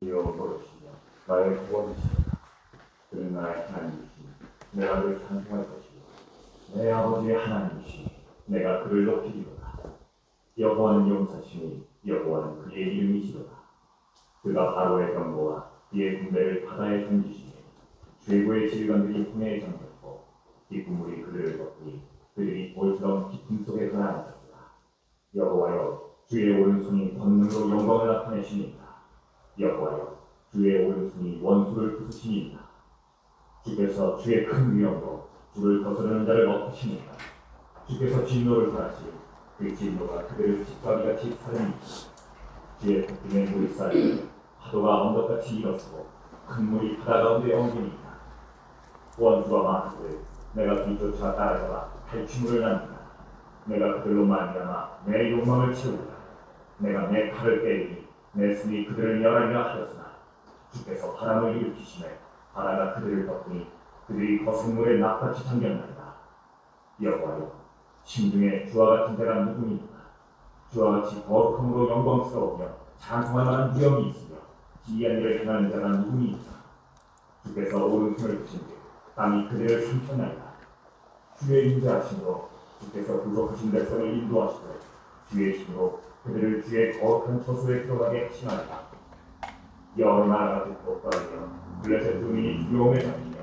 여호와시며 나의 구원이시며 그는 나의 하나님이시니 내가 그를 찬송할 것이요 내 아버지의 하나님이시니 내가 그를 높이리로다. 여호와는 용사시니 여호와는 그의 이름이시로다. 그가 바로의 병거와 그의 군대를 바다에 던지시니 최고의 질관들이 홍해에 잠겼고 깊은 물이 그들을 덮으니 그들이 돌처럼 깊음 속에 가라앉았다. 여호와여, 주의 오른손이 권능으로 영광을 나타내시니이다. 여호와여, 주의 오른손이 원수를 부수시니이다. 주께서 주의 큰 위엄으로 주를 거스르는 자를 엎으시니이다. 주께서 진노를 벌하시 그 진노가 그들을 집가기같이 사르니이다. 주의 폭풍에 물이 쌓이며 파도가 언덕같이 일어서고 큰 물이 바다 가운데 엉기니이다. 원수가 많은데 내가 뒤쫓아 따라가라 탈취물을 남기라. 내가 그들로 말미암아 내 욕망을 채우리라. 내가 내 칼을 빼리니 내 손이 그들을 멸하리라 하였으나 주께서 바람을 일으키시매 바다가 그들을 덮으니 그들이 거센 물에 납같이 잠겼나이다. 여호와여, 심중에 주와 같은 자가 누구니까? 주와 같이 거룩함으로 영광스러우며 찬송할 만한 위엄이 있으며 기이한 일을 행하는 자가 누구니까? 주께서 오른손을 드신 뒤 땅이 그들을 삼켰나이다. 주의 인자하심으로 주께서 구속하신 백성을 인도하시고 주의 힘으로 그들을 주의 거룩한 처소에 들어가게 하시나이다. 여러 나라가 듣고 떨리며 블레셋 주민이 두려움에 잡히며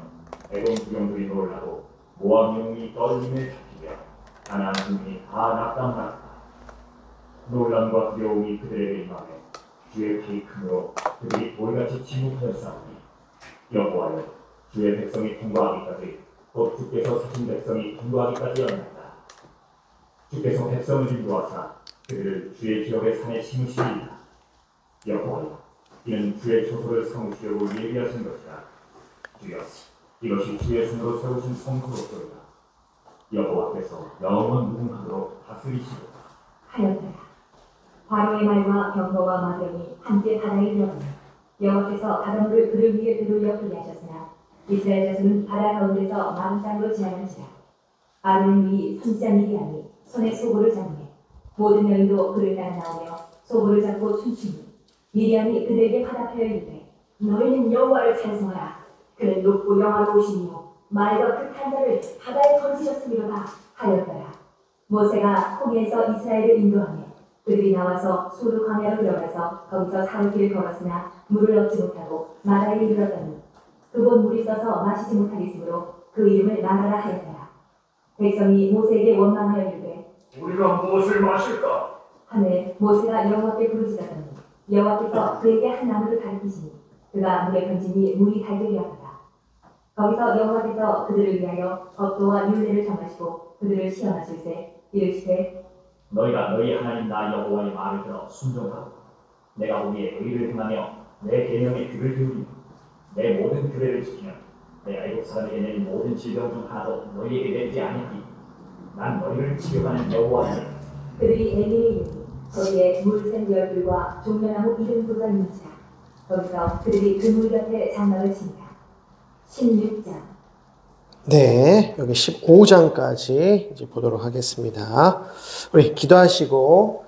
에돔 주병들이 놀라고 모압 영웅이 떨림에 잡히며 가나안 주민이 다 낙담하였다. 놀람과 두려움이 그들에게 임하며 주의 피 크므로 그들이 돌같이 침묵하였사오니 여호와여, 주의 백성이 통과하기까지 곧 주께서 사신 백성이 통과하기까지였나이다. 주께서 백성을 인도하사 그들을 주의 기업의 산에 심으시리이다. 여호와여, 이는 주의 초소를 삼으시려고 예비하신 것이라. 주여, 이것이 주의 손으로 세우신 성소로소이다. 여호와께서 영원 무궁하도록 다스리시리라. 하였더라. 바로의 말과 병거와 마병이 함께 바다에 들어가며 여호와께서 바닷물을 그들 위에 되돌려 흐르게 하셨으나 이스라엘 자손은 바다 가운데서 마른 땅으로 지나간지라. 아론의 위이 손짓한 미디안이 손에 소고를 잡으며 모든 여인도 그를 따라 나오며 소고를 잡고 춤추니 미디안이 그들에게 화답하여 이르되 너희는 여호와를 찬송하라. 그는 높고 영화로우시며 말과 극한 자를 바다에 던지셨음이로다 하였더라. 모세가 홍해에서 이스라엘을 인도하며 그들이 나와서 수르 광야로 들어가서 거기서 사흘길을 걸었으나 물을 얻지 못하고 마라에 이르렀더니 그곳 물이 써서 마시지 못하겠으므로 그 이름을 마라라 하였더라. 백성이 모세에게 원망하여 이르되 우리가 무엇을 마실까? 하매 모세가 여호와께 부르짖었더니 여호와께서 그에게 한 나무를 가리키시니 그가 물에 던지니 물이 달게 되었더라. 거기서 여호와께서 그들을 위하여 법도와 율례를 정하시고 그들을 시험하실세 이르시되 너희가 너희 하나님 나 여호와의 말을 들어 순종하고 내가 보기에 의를 행하며 내 계명에 귀를 기울이며 내 모든 규례를 지키면 내 애국 사람에게 낸 모든 질병 중 하나도 너희에게 내지 아니하니 난 너희를 치료하는 여호와니. 그들이 엘리에 이르니 거기에 물샘 열들과 종려나무 이른 돌가 있는지라. 거기서 그들이 그 물 곁에 장막을 치니라. 16장. 네, 여기 15장까지 이제 보도록 하겠습니다. 우리 기도하시고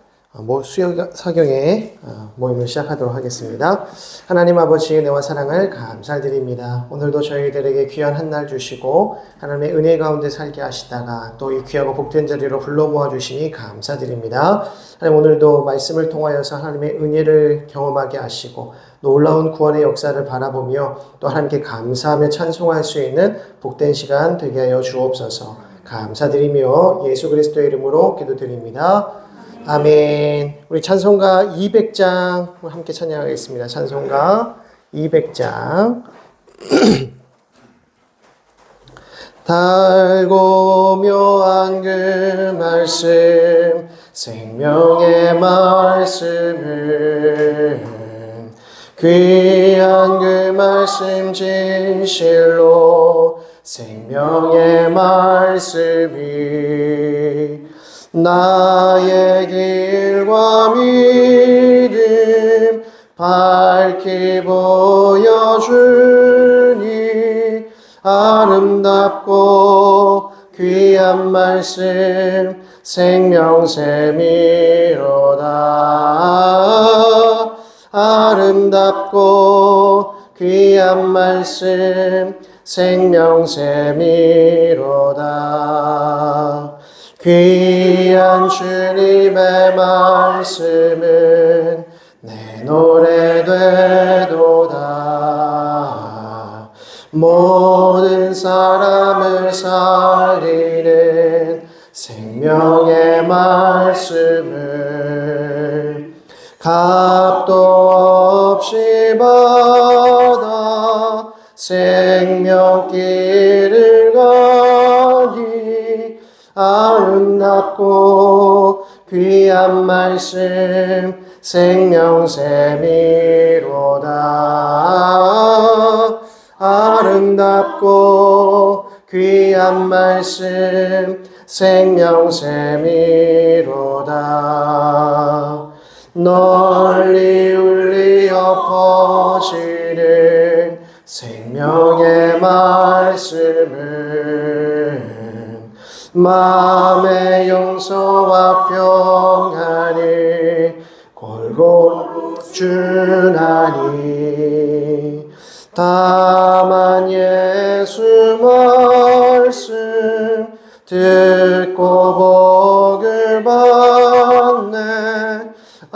사경의 모임을 시작하도록 하겠습니다. 하나님 아버지 은혜와 사랑을 감사드립니다. 오늘도 저희들에게 귀한 한 날 주시고 하나님의 은혜 가운데 살게 하시다가 또 이 귀하고 복된 자리로 불러 모아주시니 감사드립니다. 하나님, 오늘도 말씀을 통하여서 하나님의 은혜를 경험하게 하시고 놀라운 구원의 역사를 바라보며 또 하나님께 감사하며 찬송할 수 있는 복된 시간 되게 하여 주옵소서. 감사드리며 예수 그리스도의 이름으로 기도드립니다. 아멘. 우리 찬송가 200장 함께 찬양하겠습니다. 찬송가 200장. 달고 묘한 그 말씀, 생명의 말씀은 귀한 그 말씀 진실로 생명의 말씀이 나의 길과 믿음 밝히 보여주니 아름답고 귀한 말씀 생명샘이로다. 아름답고 귀한 말씀 생명샘이로다. 귀한 주님의 말씀은 내 노래 되도다. 모든 사람을 살리는 생명의 말씀을 값도 없이 받아 생명길을 가니 아름답고 귀한 말씀 생명샘이로다. 아름답고 귀한 말씀 생명샘이로다. 널리 울리어 퍼지는 생명의 말씀은 마음의 용서와 평안을 골고루 주나니 다만 예수 말씀 듣고 복을 받네.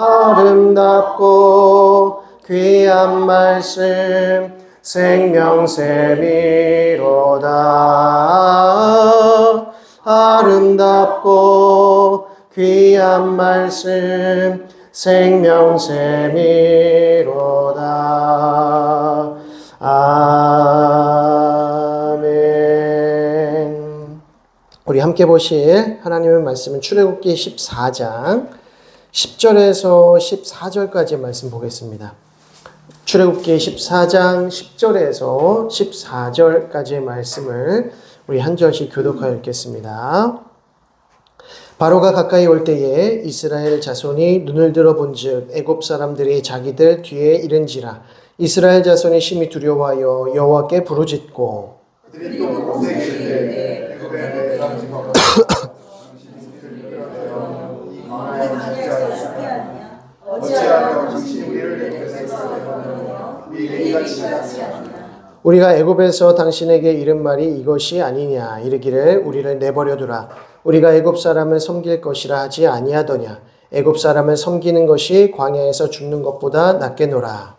아름답고 귀한 말씀 생명샘이로다. 아름답고 귀한 말씀 생명샘이로다. 아멘. 우리 함께 보실 하나님의 말씀은 출애굽기 14장 10절에서 14절까지의 말씀 보겠습니다. 출애굽기 14장 10절에서 14절까지의 말씀을 우리 한 절씩 교독하여 읽겠습니다. 바로가 가까이 올 때에 이스라엘 자손이 눈을 들어 본즉 애굽 사람들이 자기들 뒤에 이른지라. 이스라엘 자손이 심히 두려워하여 여호와께 부르짖고 우리가 애굽에서 당신에게 이른 말이 이것이 아니냐. 이르기를 우리를 내버려 두라. 우리가 애굽 사람을 섬길 것이라 하지 아니하더냐. 애굽 사람을 섬기는 것이 광야에서 죽는 것보다 낫겠노라.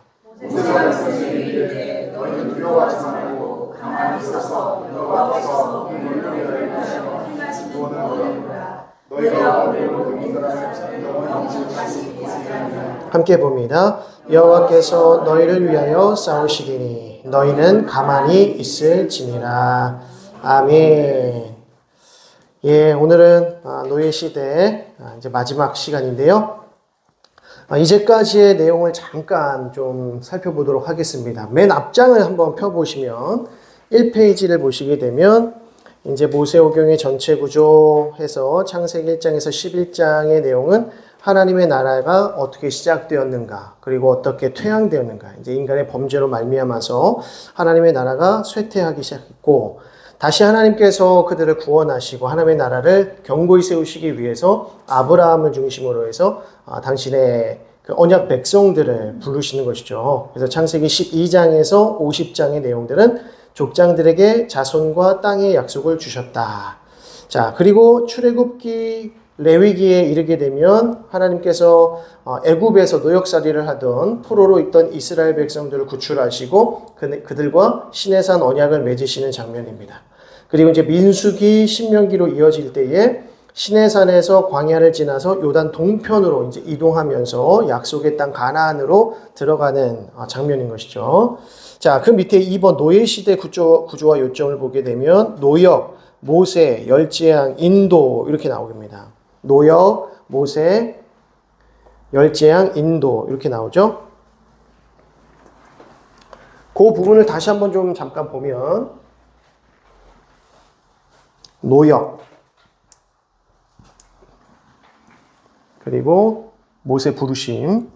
함께 봅니다. 여호와께서 너희를 위하여 싸우시리니 너희는 가만히 있을지니라. 아멘. 예, 오늘은 노예 시대 이제 마지막 시간인데요. 이제까지의 내용을 잠깐 좀 살펴보도록 하겠습니다. 맨 앞장을 한번 펴보시면 1페이지를 보시게 되면 이제 모세오경의 전체 구조해서 창세기 1장에서 11장의 내용은 하나님의 나라가 어떻게 시작되었는가, 그리고 어떻게 퇴양되었는가, 이제 인간의 범죄로 말미암아서 하나님의 나라가 쇠퇴하기 시작했고, 다시 하나님께서 그들을 구원하시고 하나님의 나라를 견고히 세우시기 위해서 아브라함을 중심으로 해서 당신의 그 언약 백성들을 부르시는 것이죠. 그래서 창세기 12장에서 50장의 내용들은 족장들에게 자손과 땅의 약속을 주셨다. 자, 그리고 출애굽기 레위기에 이르게 되면 하나님께서 애굽에서 노역살이를 하던 포로로 있던 이스라엘 백성들을 구출하시고 그들과 시내산 언약을 맺으시는 장면입니다. 그리고 이제 민수기 신명기로 이어질 때에 시내산에서 광야를 지나서 요단 동편으로 이제 이동하면서 약속의 땅 가나안으로 들어가는 장면인 것이죠. 자, 그 밑에 2번 노예 시대 구조와 요점을 보게 되면 노역, 모세, 열재앙, 인도 이렇게 나옵니다. 노역, 모세, 열재앙, 인도 이렇게 나오죠. 그 부분을 다시 한번 좀 잠깐 보면 노역, 그리고 모세 부르심,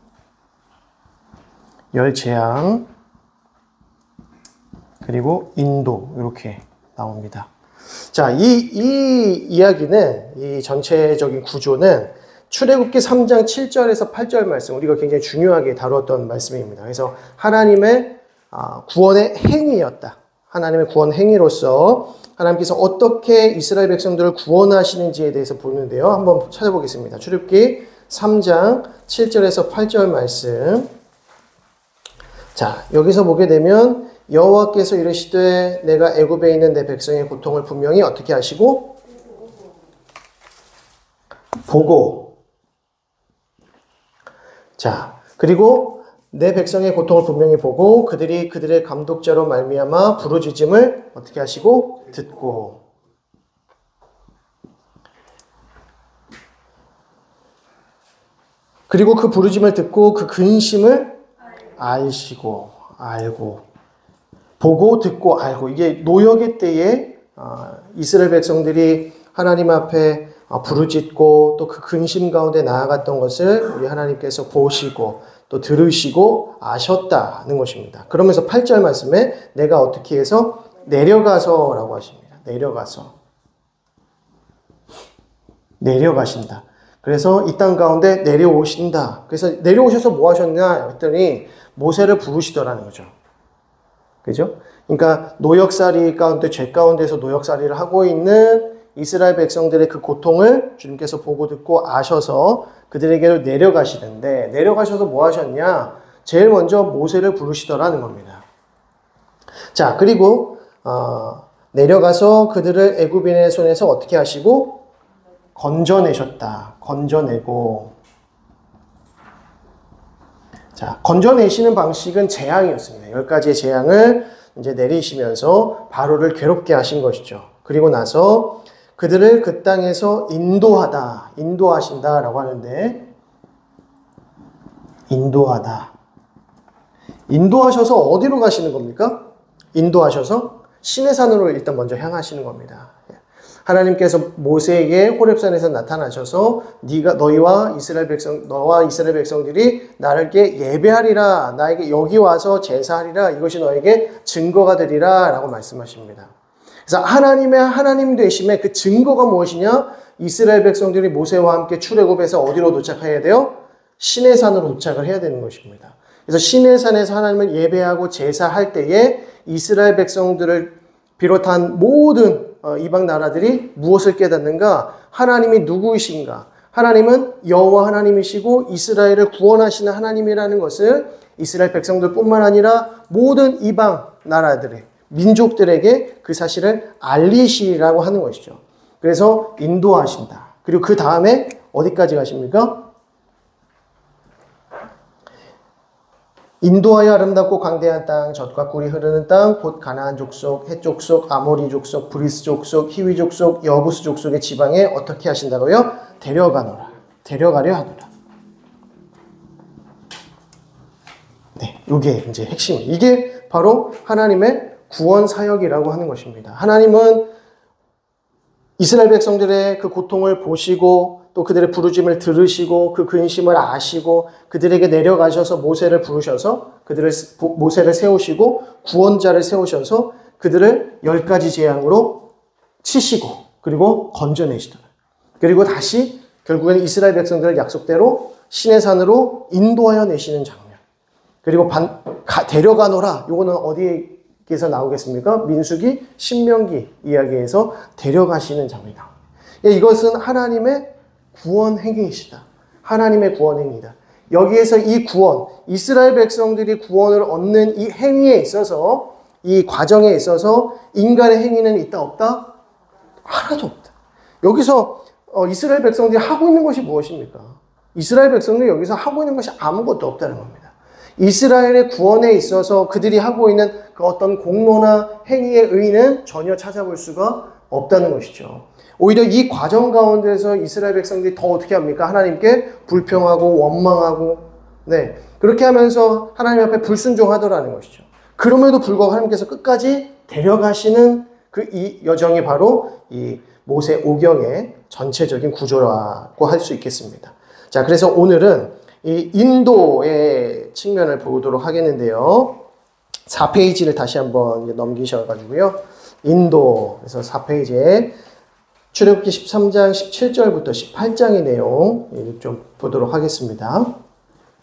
열재앙, 그리고 인도 이렇게 나옵니다. 자, 이 이야기는, 이 전체적인 구조는 출애굽기 3장 7절에서 8절 말씀, 우리가 굉장히 중요하게 다루었던 말씀입니다. 그래서 하나님의 구원의 행위였다. 하나님의 구원 행위로서 하나님께서 어떻게 이스라엘 백성들을 구원하시는지에 대해서 보는데요. 한번 찾아보겠습니다. 출애굽기 3장 7절에서 8절 말씀. 자, 여기서 보게 되면 여호와께서 이르시되 내가 애굽에 있는 내 백성의 고통을 분명히 어떻게 하시고 보고, 자, 그리고 내 백성의 고통을 분명히 보고 그들이 그들의 감독자로 말미암아 부르짖음을 어떻게 하시고 듣고, 그리고 그 부르짖음을 듣고 그 근심을 알시고, 알고, 보고 듣고 알고. 이게 노역의 때에 이스라엘 백성들이 하나님 앞에 부르짖고 또 그 근심 가운데 나아갔던 것을 우리 하나님께서 보시고 또 들으시고 아셨다는 것입니다. 그러면서 8절 말씀에 내가 어떻게 해서 내려가서 라고 하십니다. 내려가신다. 그래서 이 땅 가운데 내려오신다. 그래서 내려오셔서 뭐 하셨냐 했더니 모세를 부르시더라는 거죠. 그죠? 그러니까 노역살이 가운데, 죄 가운데서 노역살이를 하고 있는 이스라엘 백성들의 그 고통을 주님께서 보고 듣고 아셔서 그들에게로 내려가시는데, 내려가셔서 뭐 하셨냐? 제일 먼저 모세를 부르시더라는 겁니다. 자, 그리고 내려가서 그들을 애굽인의 손에서 어떻게 하시고 건져내셨다. 건져내고, 자, 건져내시는 방식은 재앙이었습니다. 10가지의 재앙을 이제 내리시면서 바로를 괴롭게 하신 것이죠. 그리고 나서 그들을 그 땅에서 인도하신다라고 하는데, 인도하셔서 어디로 가시는 겁니까? 인도하셔서 시내산으로 일단 먼저 향하시는 겁니다. 하나님께서 모세에게 호렙산에서 나타나셔서 너와 이스라엘 백성들이 나를게 예배하리라, 나에게 여기 와서 제사하리라, 이것이 너에게 증거가 되리라 라고 말씀하십니다. 그래서 하나님의 하나님 되심의 그 증거가 무엇이냐? 이스라엘 백성들이 모세와 함께 출애굽해서 어디로 도착해야 돼요? 시내산으로 도착을 해야 되는 것입니다. 그래서 시내산에서 하나님을 예배하고 제사할 때에 이스라엘 백성들을 비롯한 모든 이방 나라들이 무엇을 깨닫는가? 하나님이 누구이신가? 하나님은 여호와 하나님이시고 이스라엘을 구원하시는 하나님이라는 것을 이스라엘 백성들뿐만 아니라 모든 이방 나라들의 민족들에게 그 사실을 알리시라고 하는 것이죠. 그래서 인도하신다. 그리고 그 다음에 어디까지 가십니까? 인도하여 아름답고 광대한 땅, 젖과 꿀이 흐르는 땅, 곧 가나안 족속, 헷 족속, 아모리 족속, 브리스 족속, 히위 족속, 여부스 족속의 지방에 어떻게 하신다고요? 데려가려 하노라. 네, 이게 이제 핵심. 이게 바로 하나님의 구원 사역이라고 하는 것입니다. 하나님은 이스라엘 백성들의 그 고통을 보시고 또 그들의 부르짐을 들으시고 그 근심을 아시고 그들에게 내려가셔서 모세를 부르셔서 모세를 세우시고 구원자를 세우셔서 그들을 10가지 재앙으로 치시고 그리고 건져내시더라. 그리고 다시 결국에는 이스라엘 백성들을 약속대로 시내산으로 인도하여 내시는 장면. 그리고 데려가노라. 요거는 어디에서 나오겠습니까? 민수기, 신명기 이야기에서 데려가시는 장면. 이것은 하나님의 구원 행위이시다. 하나님의 구원 행위다. 여기에서 이 구원, 이스라엘 백성들이 구원을 얻는 이 행위에 있어서, 이 과정에 있어서 인간의 행위는 있다 없다? 하나도 없다. 여기서 이스라엘 백성들이 하고 있는 것이 무엇입니까? 이스라엘 백성들이 여기서 하고 있는 것이 아무것도 없다는 겁니다. 이스라엘의 구원에 있어서 그들이 하고 있는 그 어떤 공로나 행위의 의의는 전혀 찾아볼 수가 없다는 것이죠. 오히려 이 과정 가운데서 이스라엘 백성들이 더 어떻게 합니까? 하나님께 불평하고 원망하고, 네, 그렇게 하면서 하나님 앞에 불순종하더라는 것이죠. 그럼에도 불구하고 하나님께서 끝까지 데려가시는 그 이 여정이 바로 이 모세 오경의 전체적인 구조라고 할 수 있겠습니다. 자, 그래서 오늘은 이 인도의 측면을 보도록 하겠는데요. 4페이지를 다시 한번 넘기셔가지고요. 인도, 그래서 4페이지에 출애굽기 13장 17절부터 18장의 내용 좀 보도록 하겠습니다.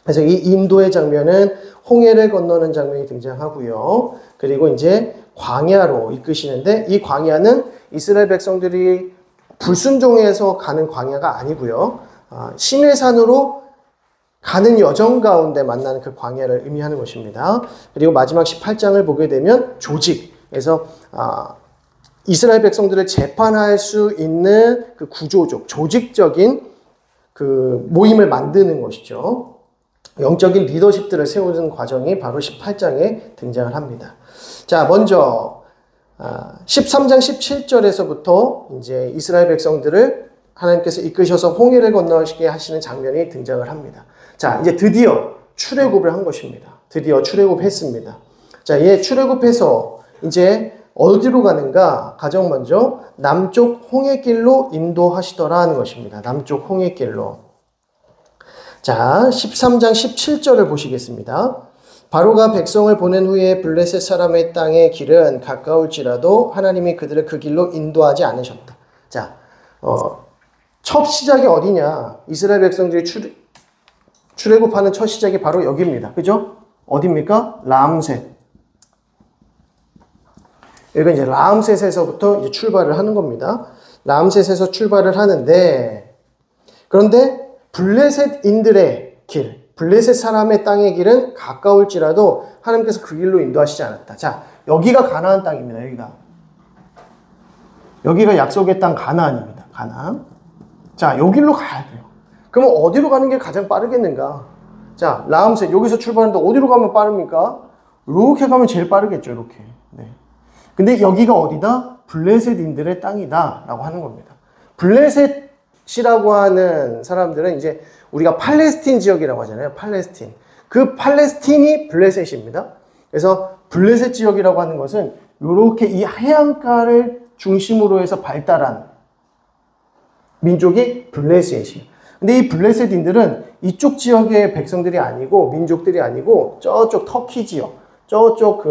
그래서 이 인도의 장면은 홍해를 건너는 장면이 등장하고요. 그리고 이제 광야로 이끄시는데 이 광야는 이스라엘 백성들이 불순종해서 가는 광야가 아니고요. 시내산으로 가는 여정 가운데 만나는 그 광야를 의미하는 것입니다. 그리고 마지막 18장을 보게 되면 조직. 그래서 이스라엘 백성들을 재판할 수 있는 그 구조적, 조직적인 그 모임을 만드는 것이죠. 영적인 리더십들을 세우는 과정이 바로 18장에 등장을 합니다. 자, 먼저 13장 17절에서부터 이제 이스라엘 백성들을 하나님께서 이끄셔서 홍해를 건너시게 하시는 장면이 등장을 합니다. 자, 이제 드디어 출애굽을 한 것입니다. 드디어 출애굽했습니다. 자, 출애굽해서 이제 어디로 가는가? 가장 먼저 남쪽 홍해길로 인도하시더라 하는 것입니다. 남쪽 홍해길로. 자, 13장 17절을 보시겠습니다. 바로가 백성을 보낸 후에 블레셋 사람의 땅의 길은 가까울지라도 하나님이 그들을 그 길로 인도하지 않으셨다. 자, 첫 시작이 어디냐? 이스라엘 백성들이 출애굽하는 첫 시작이 바로 여기입니다. 그죠? 어디입니까? 람셋. 이건 이제 람셋에서부터 이제 출발을 하는 겁니다. 람셋에서 출발을 하는데, 그런데 블레셋인들의 길, 블레셋 사람의 땅의 길은 가까울지라도 하나님께서 그 길로 인도하시지 않았다. 자, 여기가 가나안 땅입니다. 여기가 약속의 땅 가나안입니다. 가나안. 자, 여기로 가야 돼요. 그러면 어디로 가는 게 가장 빠르겠는가? 자, 람셋 여기서 출발하는데 어디로 가면 빠릅니까? 이렇게 가면 제일 빠르겠죠. 이렇게. 네. 근데 여기가 어디다? 블레셋인들의 땅이다 라고 하는 겁니다. 블레셋이라고 하는 사람들은 이제 우리가 팔레스틴 지역이라고 하잖아요. 팔레스틴. 그 팔레스틴이 블레셋입니다. 그래서 블레셋 지역이라고 하는 것은 이렇게 이 해안가를 중심으로 해서 발달한 민족이 블레셋이에요. 근데 이 블레셋인들은 이쪽 지역의 백성들이 아니고 민족들이 아니고 저쪽 터키 지역, 저쪽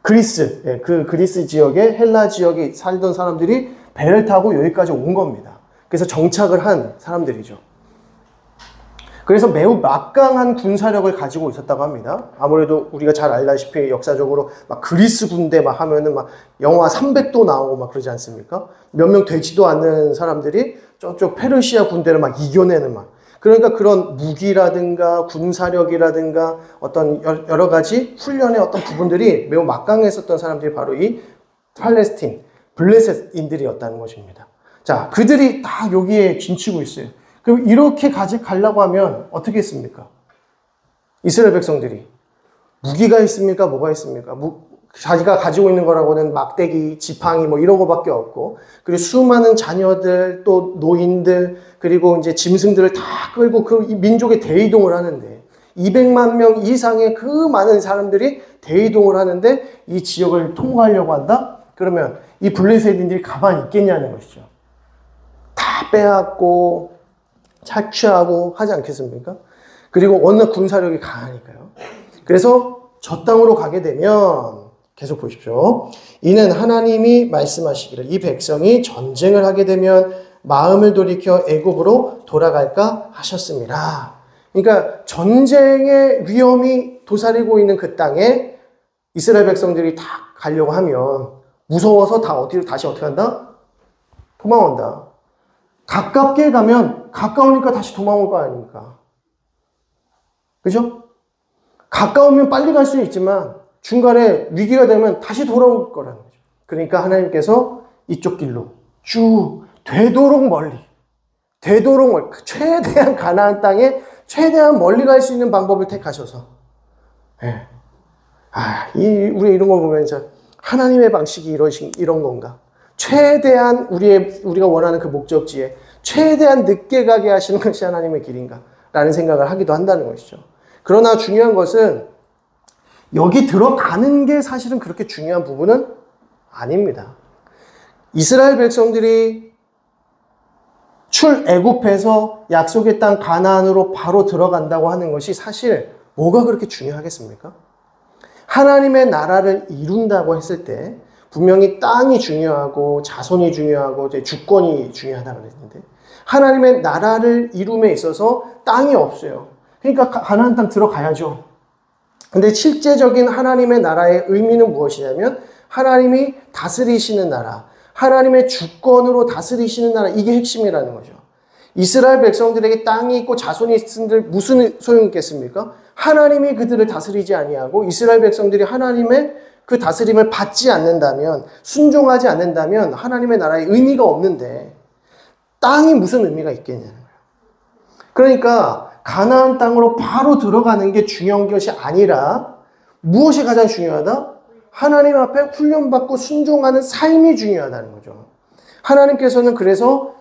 그리스, 그 그리스 지역에 헬라 지역에 살던 사람들이 배를 타고 여기까지 온 겁니다. 그래서 정착을 한 사람들이죠. 그래서 매우 막강한 군사력을 가지고 있었다고 합니다. 아무래도 우리가 잘 알다시피 역사적으로 막 그리스 군대 막 하면은 막 영하 300도 나오고 막 그러지 않습니까? 몇 명 되지도 않는 사람들이 저쪽 페르시아 군대를 막 이겨내는 막. 그러니까 그런 무기라든가 군사력이라든가 어떤 여러 가지 훈련의 어떤 부분들이 매우 막강했었던 사람들이 바로 이 팔레스틴, 블레셋인들이었다는 것입니다. 자, 그들이 다 여기에 진치고 있어요. 그럼 이렇게 가려고 하면 어떻게 했습니까? 이스라엘 백성들이. 무기가 있습니까? 뭐가 있습니까? 자기가 가지고 있는 거라고는 막대기, 지팡이 뭐 이런 거밖에 없고, 그리고 수많은 자녀들, 또 노인들, 그리고 이제 짐승들을 다 끌고 그 민족의 대이동을 하는데, 200만 명 이상의 그 많은 사람들이 대이동을 하는데 이 지역을 통과하려고 한다? 그러면 이 블레셋인들이 가만히 있겠냐는 것이죠. 다 빼앗고 착취하고 하지 않겠습니까? 그리고 워낙 군사력이 강하니까요. 그래서 저 땅으로 가게 되면 계속 보십시오. 이는 하나님이 말씀하시기를 이 백성이 전쟁을 하게 되면 마음을 돌이켜 애굽으로 돌아갈까 하셨습니다. 그러니까 전쟁의 위험이 도사리고 있는 그 땅에 이스라엘 백성들이 다 가려고 하면 무서워서 다 다시 어떻게 한다? 도망온다. 가깝게 가면 가까우니까 다시 도망올 거 아닙니까? 그죠? 가까우면 빨리 갈 수는 있지만 중간에 위기가 되면 다시 돌아올 거라는 거죠. 그러니까 하나님께서 이쪽 길로 쭉 되도록 멀리 최대한 가나안 땅에 최대한 멀리 갈 수 있는 방법을 택하셔서 우리 이런 거 보면 하나님의 방식이 이런 건가? 최대한 우리가 원하는 그 목적지에 최대한 늦게 가게 하시는 것이 하나님의 길인가? 라는 생각을 하기도 한다는 것이죠. 그러나 중요한 것은 여기 들어가는 게 사실은 그렇게 중요한 부분은 아닙니다. 이스라엘 백성들이 출애굽해서 약속의 땅 가나안으로 바로 들어간다고 하는 것이 사실 뭐가 그렇게 중요하겠습니까? 하나님의 나라를 이룬다고 했을 때 분명히 땅이 중요하고 자손이 중요하고 주권이 중요하다고 그랬는데 하나님의 나라를 이룸에 있어서 땅이 없어요. 그러니까 가나안 땅 들어가야죠. 근데 실제적인 하나님의 나라의 의미는 무엇이냐면 하나님이 다스리시는 나라, 하나님의 주권으로 다스리시는 나라, 이게 핵심이라는 거죠. 이스라엘 백성들에게 땅이 있고 자손이 있은들 무슨 소용이 있겠습니까? 하나님이 그들을 다스리지 아니하고 이스라엘 백성들이 하나님의 그 다스림을 받지 않는다면, 순종하지 않는다면 하나님의 나라에 의미가 없는데 땅이 무슨 의미가 있겠냐는 거예요. 그러니까 가나안 땅으로 바로 들어가는 게 중요한 것이 아니라 무엇이 가장 중요하다? 하나님 앞에 훈련받고 순종하는 삶이 중요하다는 거죠. 하나님께서는 그래서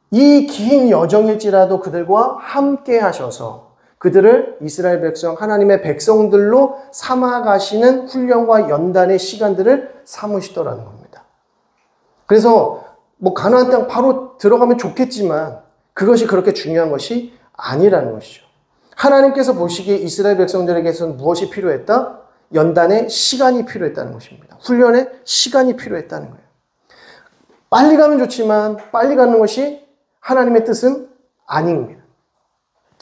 이 긴 여정일지라도 그들과 함께 하셔서 그들을 이스라엘 백성, 하나님의 백성들로 삼아가시는 훈련과 연단의 시간들을 삼으시더라는 겁니다. 그래서 뭐 가나안 땅 바로 들어가면 좋겠지만 그것이 그렇게 중요한 것이 아니라는 것이죠. 하나님께서 보시기에 이스라엘 백성들에게서는 무엇이 필요했다? 연단의 시간이 필요했다는 것입니다. 훈련의 시간이 필요했다는 거예요. 빨리 가면 좋지만 빨리 가는 것이 하나님의 뜻은 아닙니다.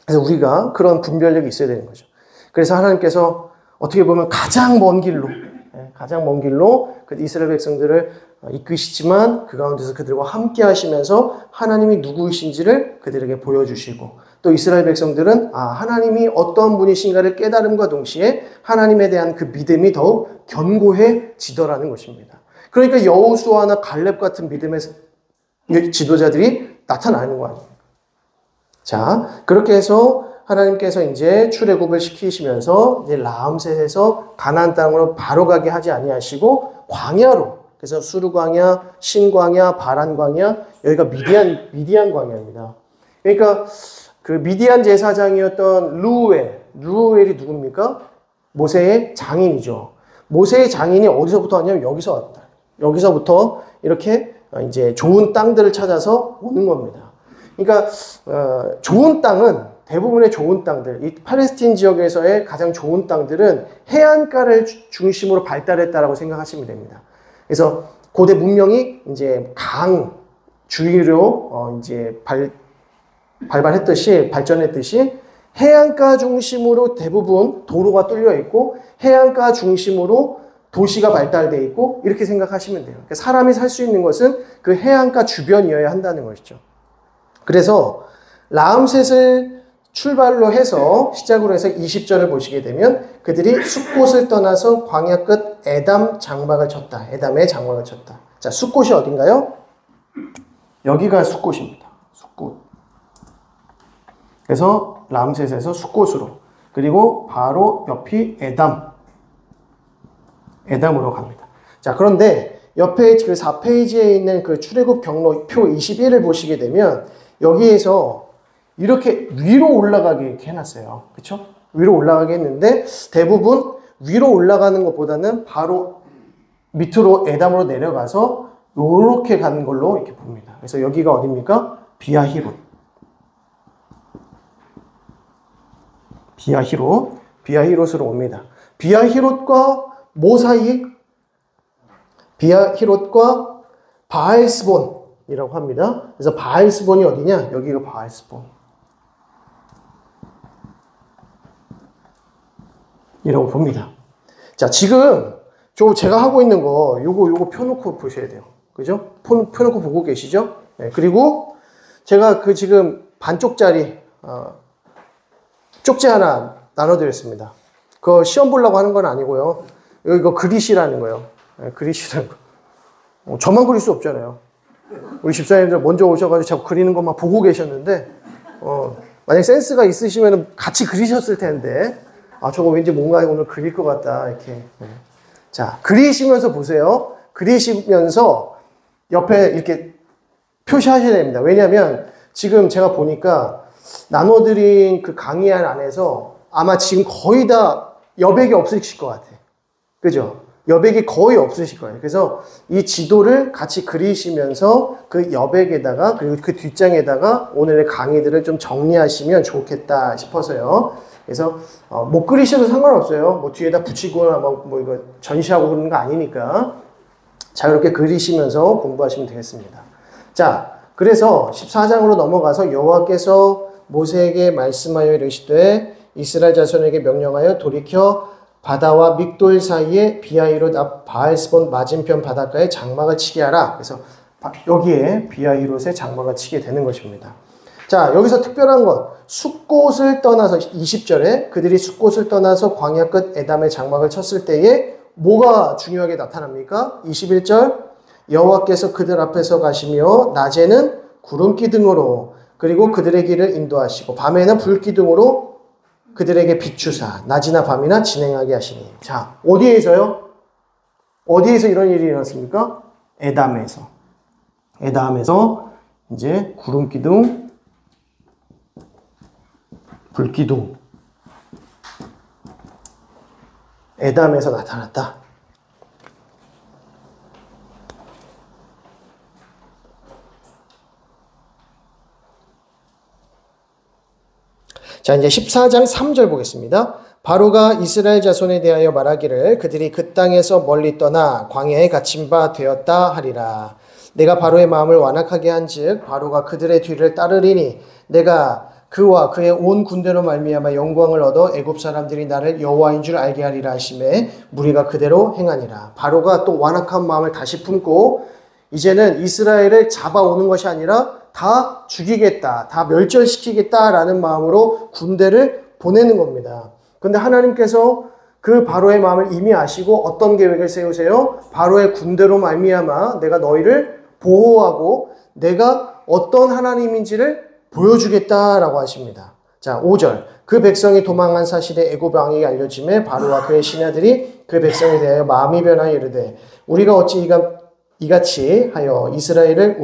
그래서 우리가 그런 분별력이 있어야 되는 거죠. 그래서 하나님께서 어떻게 보면 가장 먼 길로 그 이스라엘 백성들을 이끄시지만 그 가운데서 그들과 함께 하시면서 하나님이 누구이신지를 그들에게 보여주시고 또 이스라엘 백성들은 하나님이 어떤 분이신가를 깨달음과 동시에 하나님에 대한 그 믿음이 더욱 견고해지더라는 것입니다. 그러니까 여호수아나 갈렙 같은 믿음의 지도자들이 나타나는 거 아닙니까? 자, 그렇게 해서 하나님께서 이제 출애굽을 시키시면서 이제 라암셋에서 가나안 땅으로 바로 가게 하지 아니하시고 광야로, 그래서 수르 광야, 신 광야, 바란 광야, 여기가 미디안 광야입니다. 그러니까 그 미디안 제사장이었던 루엘이 누굽니까? 모세의 장인이죠. 모세의 장인이 어디서부터 왔냐면 여기서 왔다. 여기서부터 이렇게 이제 좋은 땅들을 찾아서 오는 겁니다. 그러니까 좋은 땅은 대부분의 좋은 땅들, 이 팔레스틴 지역에서의 가장 좋은 땅들은 해안가를 중심으로 발달했다라고 생각하시면 됩니다. 그래서 고대 문명이 이제 강 주위로 이제 발전했듯이 해안가 중심으로 대부분 도로가 뚫려 있고 해안가 중심으로 도시가 발달되어 있고 이렇게 생각하시면 돼요. 그러니까 사람이 살 수 있는 것은 그 해안가 주변이어야 한다는 것이죠. 그래서 라암셋을 출발로 해서 시작으로 해서 20절을 보시게 되면 그들이 숫곳을 떠나서 광야 끝 에담 장막을 쳤다. 에담의 장막을 쳤다. 자, 숫곳이 어딘가요? 여기가 숫곳입니다. 숫곳. 그래서 라암셋에서 숫곳으로, 그리고 바로 옆이 에담으로 갑니다. 자, 그런데 옆에 그 4페이지에 있는 그 출애굽 경로표 21을 보시게 되면 여기에서 이렇게 위로 올라가게 이렇게 해놨어요. 그렇죠? 위로 올라가게 했는데 대부분 위로 올라가는 것보다는 바로 밑으로 에담으로 내려가서 이렇게 가는 걸로 이렇게 봅니다. 그래서 여기가 어디입니까? 비아히롯으로 옵니다. 비아히롯과 뭐 사이? 비아히롯과 바알스본이라고 합니다. 그래서 바알스본이 어디냐? 여기가 바알스본. 이라고 봅니다. 자, 지금 제가 하고 있는 거 요거 펴놓고 보셔야 돼요. 그죠? 펴놓고 보고 계시죠? 네, 그리고 제가 그 지금 반쪽짜리 쪽지 하나 나눠드렸습니다. 그거 시험 보려고 하는 건 아니고요. 이거 그리시라는 거예요. 네, 그리시라는 거. 저만 그릴 수 없잖아요. 우리 집사님들 먼저 오셔가지고 자꾸 그리는 것만 보고 계셨는데, 만약 센스가 있으시면 같이 그리셨을 텐데, 저거 왠지 뭔가 오늘 그릴 것 같다, 이렇게. 네. 자, 그리시면서 보세요. 그리시면서 옆에 이렇게 표시하셔야 됩니다. 왜냐면 지금 제가 보니까 나눠드린 그 강의 안에서 아마 지금 거의 다 여백이 없으실 것 같아요. 그죠? 여백이 거의 없으실 거예요. 그래서 이 지도를 같이 그리시면서 그 여백에다가 그리고 그 뒷장에다가 오늘의 강의들을 좀 정리하시면 좋겠다 싶어서요. 그래서 못 그리셔도 상관없어요. 뭐 뒤에다 붙이거나 뭐 이거 전시하고 그러는 거 아니니까. 자유롭게 그리시면서 공부하시면 되겠습니다. 자, 그래서 14장으로 넘어가서 여호와께서 모세에게 말씀하여 이르시되 이스라엘 자손에게 명령하여 돌이켜 바다와 믹돌 사이에 비하이롯 바알스본 맞은편 바닷가에 장막을 치게 하라. 그래서 여기에 비하이롯에 장막을 치게 되는 것입니다. 자, 여기서 특별한 건 숫곳을 떠나서 20절에 그들이 숫곳을 떠나서 광야 끝 에담의 장막을 쳤을 때에 뭐가 중요하게 나타납니까? 21절 여호와께서 그들 앞에서 가시며 낮에는 구름기둥으로 그리고 그들의 길을 인도하시고 밤에는 불기둥으로 그들에게 비추사 낮이나 밤이나 진행하게 하시니. 자, 어디에서요? 어디에서 이런 일이 일어났습니까? 에담에서. 에담에서 이제 구름기둥, 불기둥. 에담에서 나타났다. 자, 이제 14장 3절 보겠습니다. 바로가 이스라엘 자손에 대하여 말하기를 그들이 그 땅에서 멀리 떠나 광야에 갇힌 바 되었다 하리라. 내가 바로의 마음을 완악하게 한즉 바로가 그들의 뒤를 따르리니 내가 그와 그의 온 군대로 말미암아 영광을 얻어 애굽 사람들이 나를 여호와인 줄 알게 하리라 하시매 무리가 그대로 행하니라. 바로가 또 완악한 마음을 다시 품고 이제는 이스라엘을 잡아오는 것이 아니라 다 죽이겠다, 다 멸절시키겠다라는 마음으로 군대를 보내는 겁니다. 그런데 하나님께서 그 바로의 마음을 이미 아시고 어떤 계획을 세우세요? 바로의 군대로 말미암아 내가 너희를 보호하고 내가 어떤 하나님인지를 보여주겠다라고 하십니다. 자, 5절. 그 백성이 도망한 사실에 애굽 왕에게 알려짐에 바로와 그의 신하들이 그 백성에 대하여 마음이 변하여 이르되 우리가 어찌 이같이 하여 이스라엘을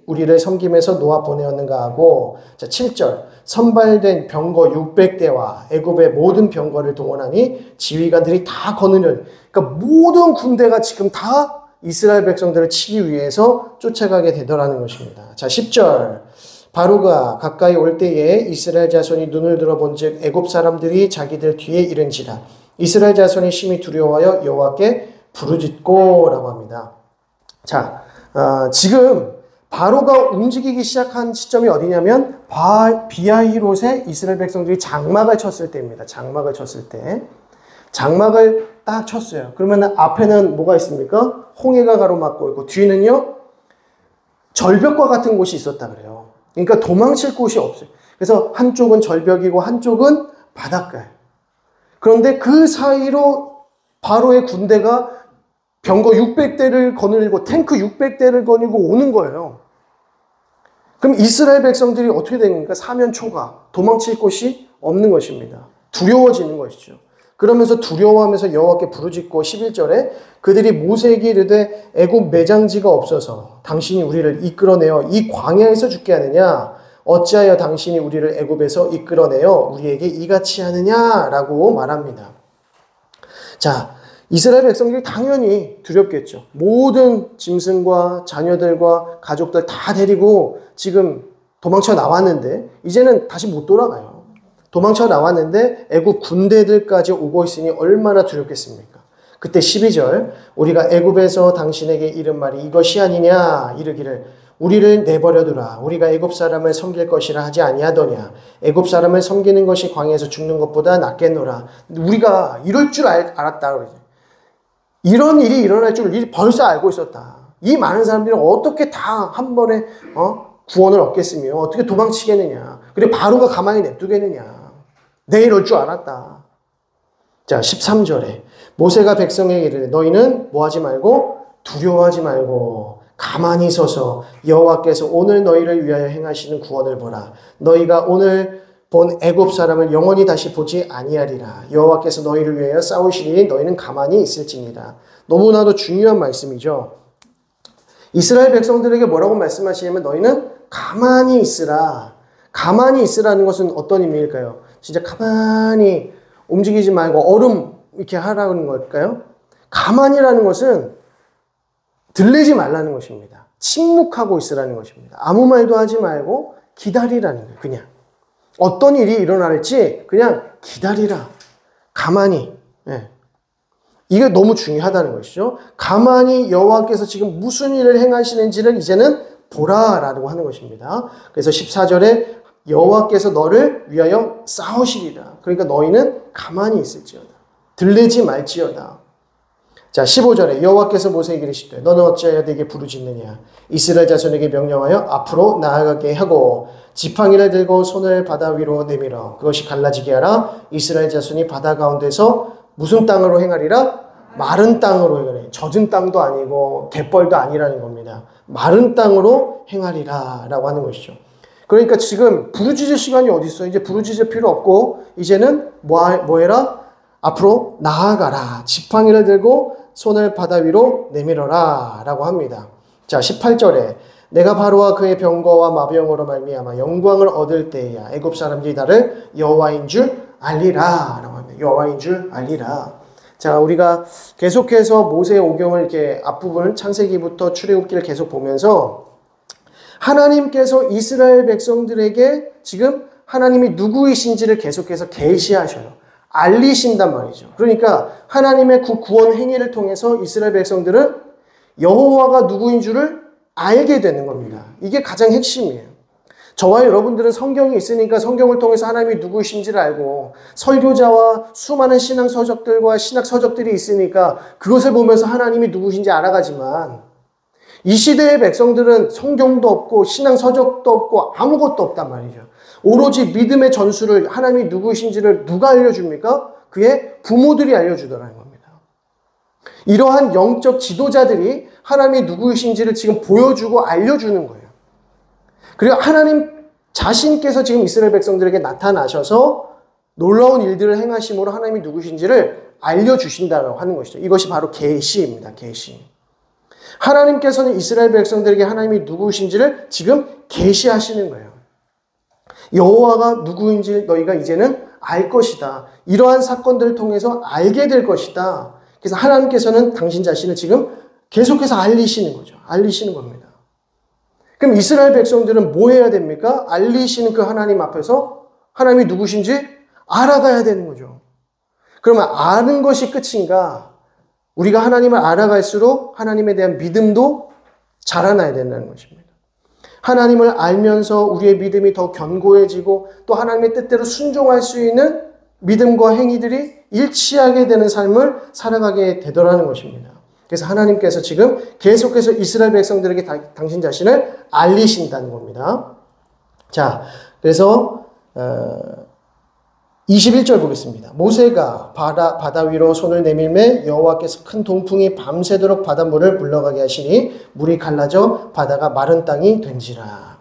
우리를 섬김에서 놓아 보내었는가 하고. 자, 7절. 선발된 병거 600대와 애굽의 모든 병거를 동원하니 지휘관들이 다 거느려. 그러니까 모든 군대가 지금 다 이스라엘 백성들을 치기 위해서 쫓아가게 되더라는 것입니다. 자, 10절. 바로가 가까이 올 때에 이스라엘 자손이 눈을 들어본즉 애굽 사람들이 자기들 뒤에 이른지라. 이스라엘 자손이 심히 두려워하여 여호와께 부르짖고라고 합니다. 자, 지금 바로가 움직이기 시작한 시점이 어디냐면 비하히롯에 이스라엘 백성들이 장막을 쳤을 때입니다. 장막을 쳤을 때. 장막을 딱 쳤어요. 그러면 앞에는 뭐가 있습니까? 홍해가 가로막고 있고 뒤는요 절벽과 같은 곳이 있었다 그래요. 그러니까 도망칠 곳이 없어요. 그래서 한쪽은 절벽이고 한쪽은 바닷가예요. 그런데 그 사이로 바로의 군대가 병거 600대를 거느리고 탱크 600대를 거느리고 오는 거예요. 그럼 이스라엘 백성들이 어떻게 됩니까? 사면초가 도망칠 곳이 없는 것입니다. 두려워지는 것이죠. 그러면서 두려워하면서 여호와께 부르짖고 11절에 그들이 모세에게 이르되 애굽 매장지가 없어서 당신이 우리를 이끌어내어 이 광야에서 죽게 하느냐? 어찌하여 당신이 우리를 애굽에서 이끌어내어 우리에게 이같이 하느냐라고 말합니다. 자, 이스라엘 백성들이 당연히 두렵겠죠. 모든 짐승과 자녀들과 가족들 다 데리고 지금 도망쳐 나왔는데 이제는 다시 못 돌아가요. 도망쳐 나왔는데 애굽 군대들까지 오고 있으니 얼마나 두렵겠습니까? 그때 12절 우리가 애굽에서 당신에게 이른 말이 이것이 아니냐 이르기를 우리를 내버려두라 우리가 애굽 사람을 섬길 것이라 하지 아니하더냐 애굽 사람을 섬기는 것이 광야에서 죽는 것보다 낫겠노라. 우리가 이럴 줄 알았다 그러죠. 이런 일이 일어날 줄 벌써 알고 있었다. 이 많은 사람들이 어떻게 다 한 번에 구원을 얻겠으며 어떻게 도망치겠느냐. 그리고 바로가 가만히 냅두겠느냐. 내 이럴 줄 알았다. 자, 13절에 모세가 백성에게 이르되 너희는 뭐하지 말고 두려워하지 말고 가만히 서서 여호와께서 오늘 너희를 위하여 행하시는 구원을 보라. 너희가 오늘 본 애굽 사람을 영원히 다시 보지 아니하리라. 여호와께서 너희를 위하여 싸우시리니 너희는 가만히 있을지니라. 너무나도 중요한 말씀이죠. 이스라엘 백성들에게 뭐라고 말씀하시냐면 너희는 가만히 있으라. 가만히 있으라는 것은 어떤 의미일까요? 진짜 가만히 움직이지 말고 얼음 이렇게 하라는 걸까요? 가만히라는 것은 들리지 말라는 것입니다. 침묵하고 있으라는 것입니다. 아무 말도 하지 말고 기다리라는 거예요. 그냥. 어떤 일이 일어날지 그냥 기다리라. 가만히. 예. 이게 너무 중요하다는 것이죠. 가만히 여호와께서 지금 무슨 일을 행하시는지를 이제는 보라라고 하는 것입니다. 그래서 14절에 여호와께서 너를 위하여 싸우시리라. 그러니까 너희는 가만히 있을지어다. 들리지 말지어다. 자, 15절에 여호와께서 모세에게 이르시되 너는 어찌하여 내게 부르짖느냐. 이스라엘 자손에게 명령하여 앞으로 나아가게 하고 지팡이를 들고 손을 바다 위로 내밀어 그것이 갈라지게 하라. 이스라엘 자손이 바다 가운데서 무슨 땅으로 행하리라? 마른 땅으로 행하리. 젖은 땅도 아니고 갯벌도 아니라는 겁니다. 마른 땅으로 행하리라 라고 하는 것이죠. 그러니까 지금 부르짖을 시간이 어디 있어요? 이제 부르짖을 필요 없고 이제는 뭐 해라? 앞으로 나아가라. 지팡이를 들고 손을 바다 위로 내밀어라 라고 합니다. 자, 18절에 내가 바로와 그의 병거와 마병으로 말미암아 영광을 얻을 때야 애굽 사람들이 나를 여호와인 줄 알리라 라고 합니다. 여호와인 줄 알리라. 자, 우리가 계속해서 모세의 오경을 이렇게 앞부분을 창세기부터 출애굽기를 계속 보면서 하나님께서 이스라엘 백성들에게 지금 하나님이 누구이신지를 계속해서 계시하셔요. 알리신단 말이죠. 그러니까 하나님의 그 구원 행위를 통해서 이스라엘 백성들은 여호와가 누구인 줄을 알게 되는 겁니다. 이게 가장 핵심이에요. 저와 여러분들은 성경이 있으니까 성경을 통해서 하나님이 누구이신지를 알고 설교자와 수많은 신앙 서적들과 신학 서적들이 있으니까 그것을 보면서 하나님이 누구신지 알아가지만 이 시대의 백성들은 성경도 없고 신앙 서적도 없고 아무것도 없단 말이죠. 오로지 믿음의 전수를 하나님이 누구이신지를 누가 알려줍니까? 그의 부모들이 알려주더라는 겁니다. 이러한 영적 지도자들이 하나님이 누구이신지를 지금 보여주고 알려주는 거예요. 그리고 하나님 자신께서 지금 이스라엘 백성들에게 나타나셔서 놀라운 일들을 행하심으로 하나님이 누구신지를 알려주신다고 하는 것이죠. 이것이 바로 계시입니다. 계시. 하나님께서는 이스라엘 백성들에게 하나님이 누구신지를 지금 계시하시는 거예요. 여호와가 누구인지 너희가 이제는 알 것이다. 이러한 사건들을 통해서 알게 될 것이다. 그래서 하나님께서는 당신 자신을 지금 계속해서 알리시는 거죠. 알리시는 겁니다. 그럼 이스라엘 백성들은 뭐 해야 됩니까? 알리시는 그 하나님 앞에서 하나님이 누구신지 알아가야 되는 거죠. 그러면 아는 것이 끝인가? 우리가 하나님을 알아갈수록 하나님에 대한 믿음도 자라나야 된다는 것입니다. 하나님을 알면서 우리의 믿음이 더 견고해지고 또 하나님의 뜻대로 순종할 수 있는 믿음과 행위들이 일치하게 되는 삶을 살아가게 되더라는 것입니다. 그래서 하나님께서 지금 계속해서 이스라엘 백성들에게 당신 자신을 알리신다는 겁니다. 자, 그래서 21절 보겠습니다. 모세가 바다 위로 손을 내밀매 여호와께서 큰 동풍이 밤새도록 바닷물을 물러가게 하시니 물이 갈라져 바다가 마른 땅이 된지라.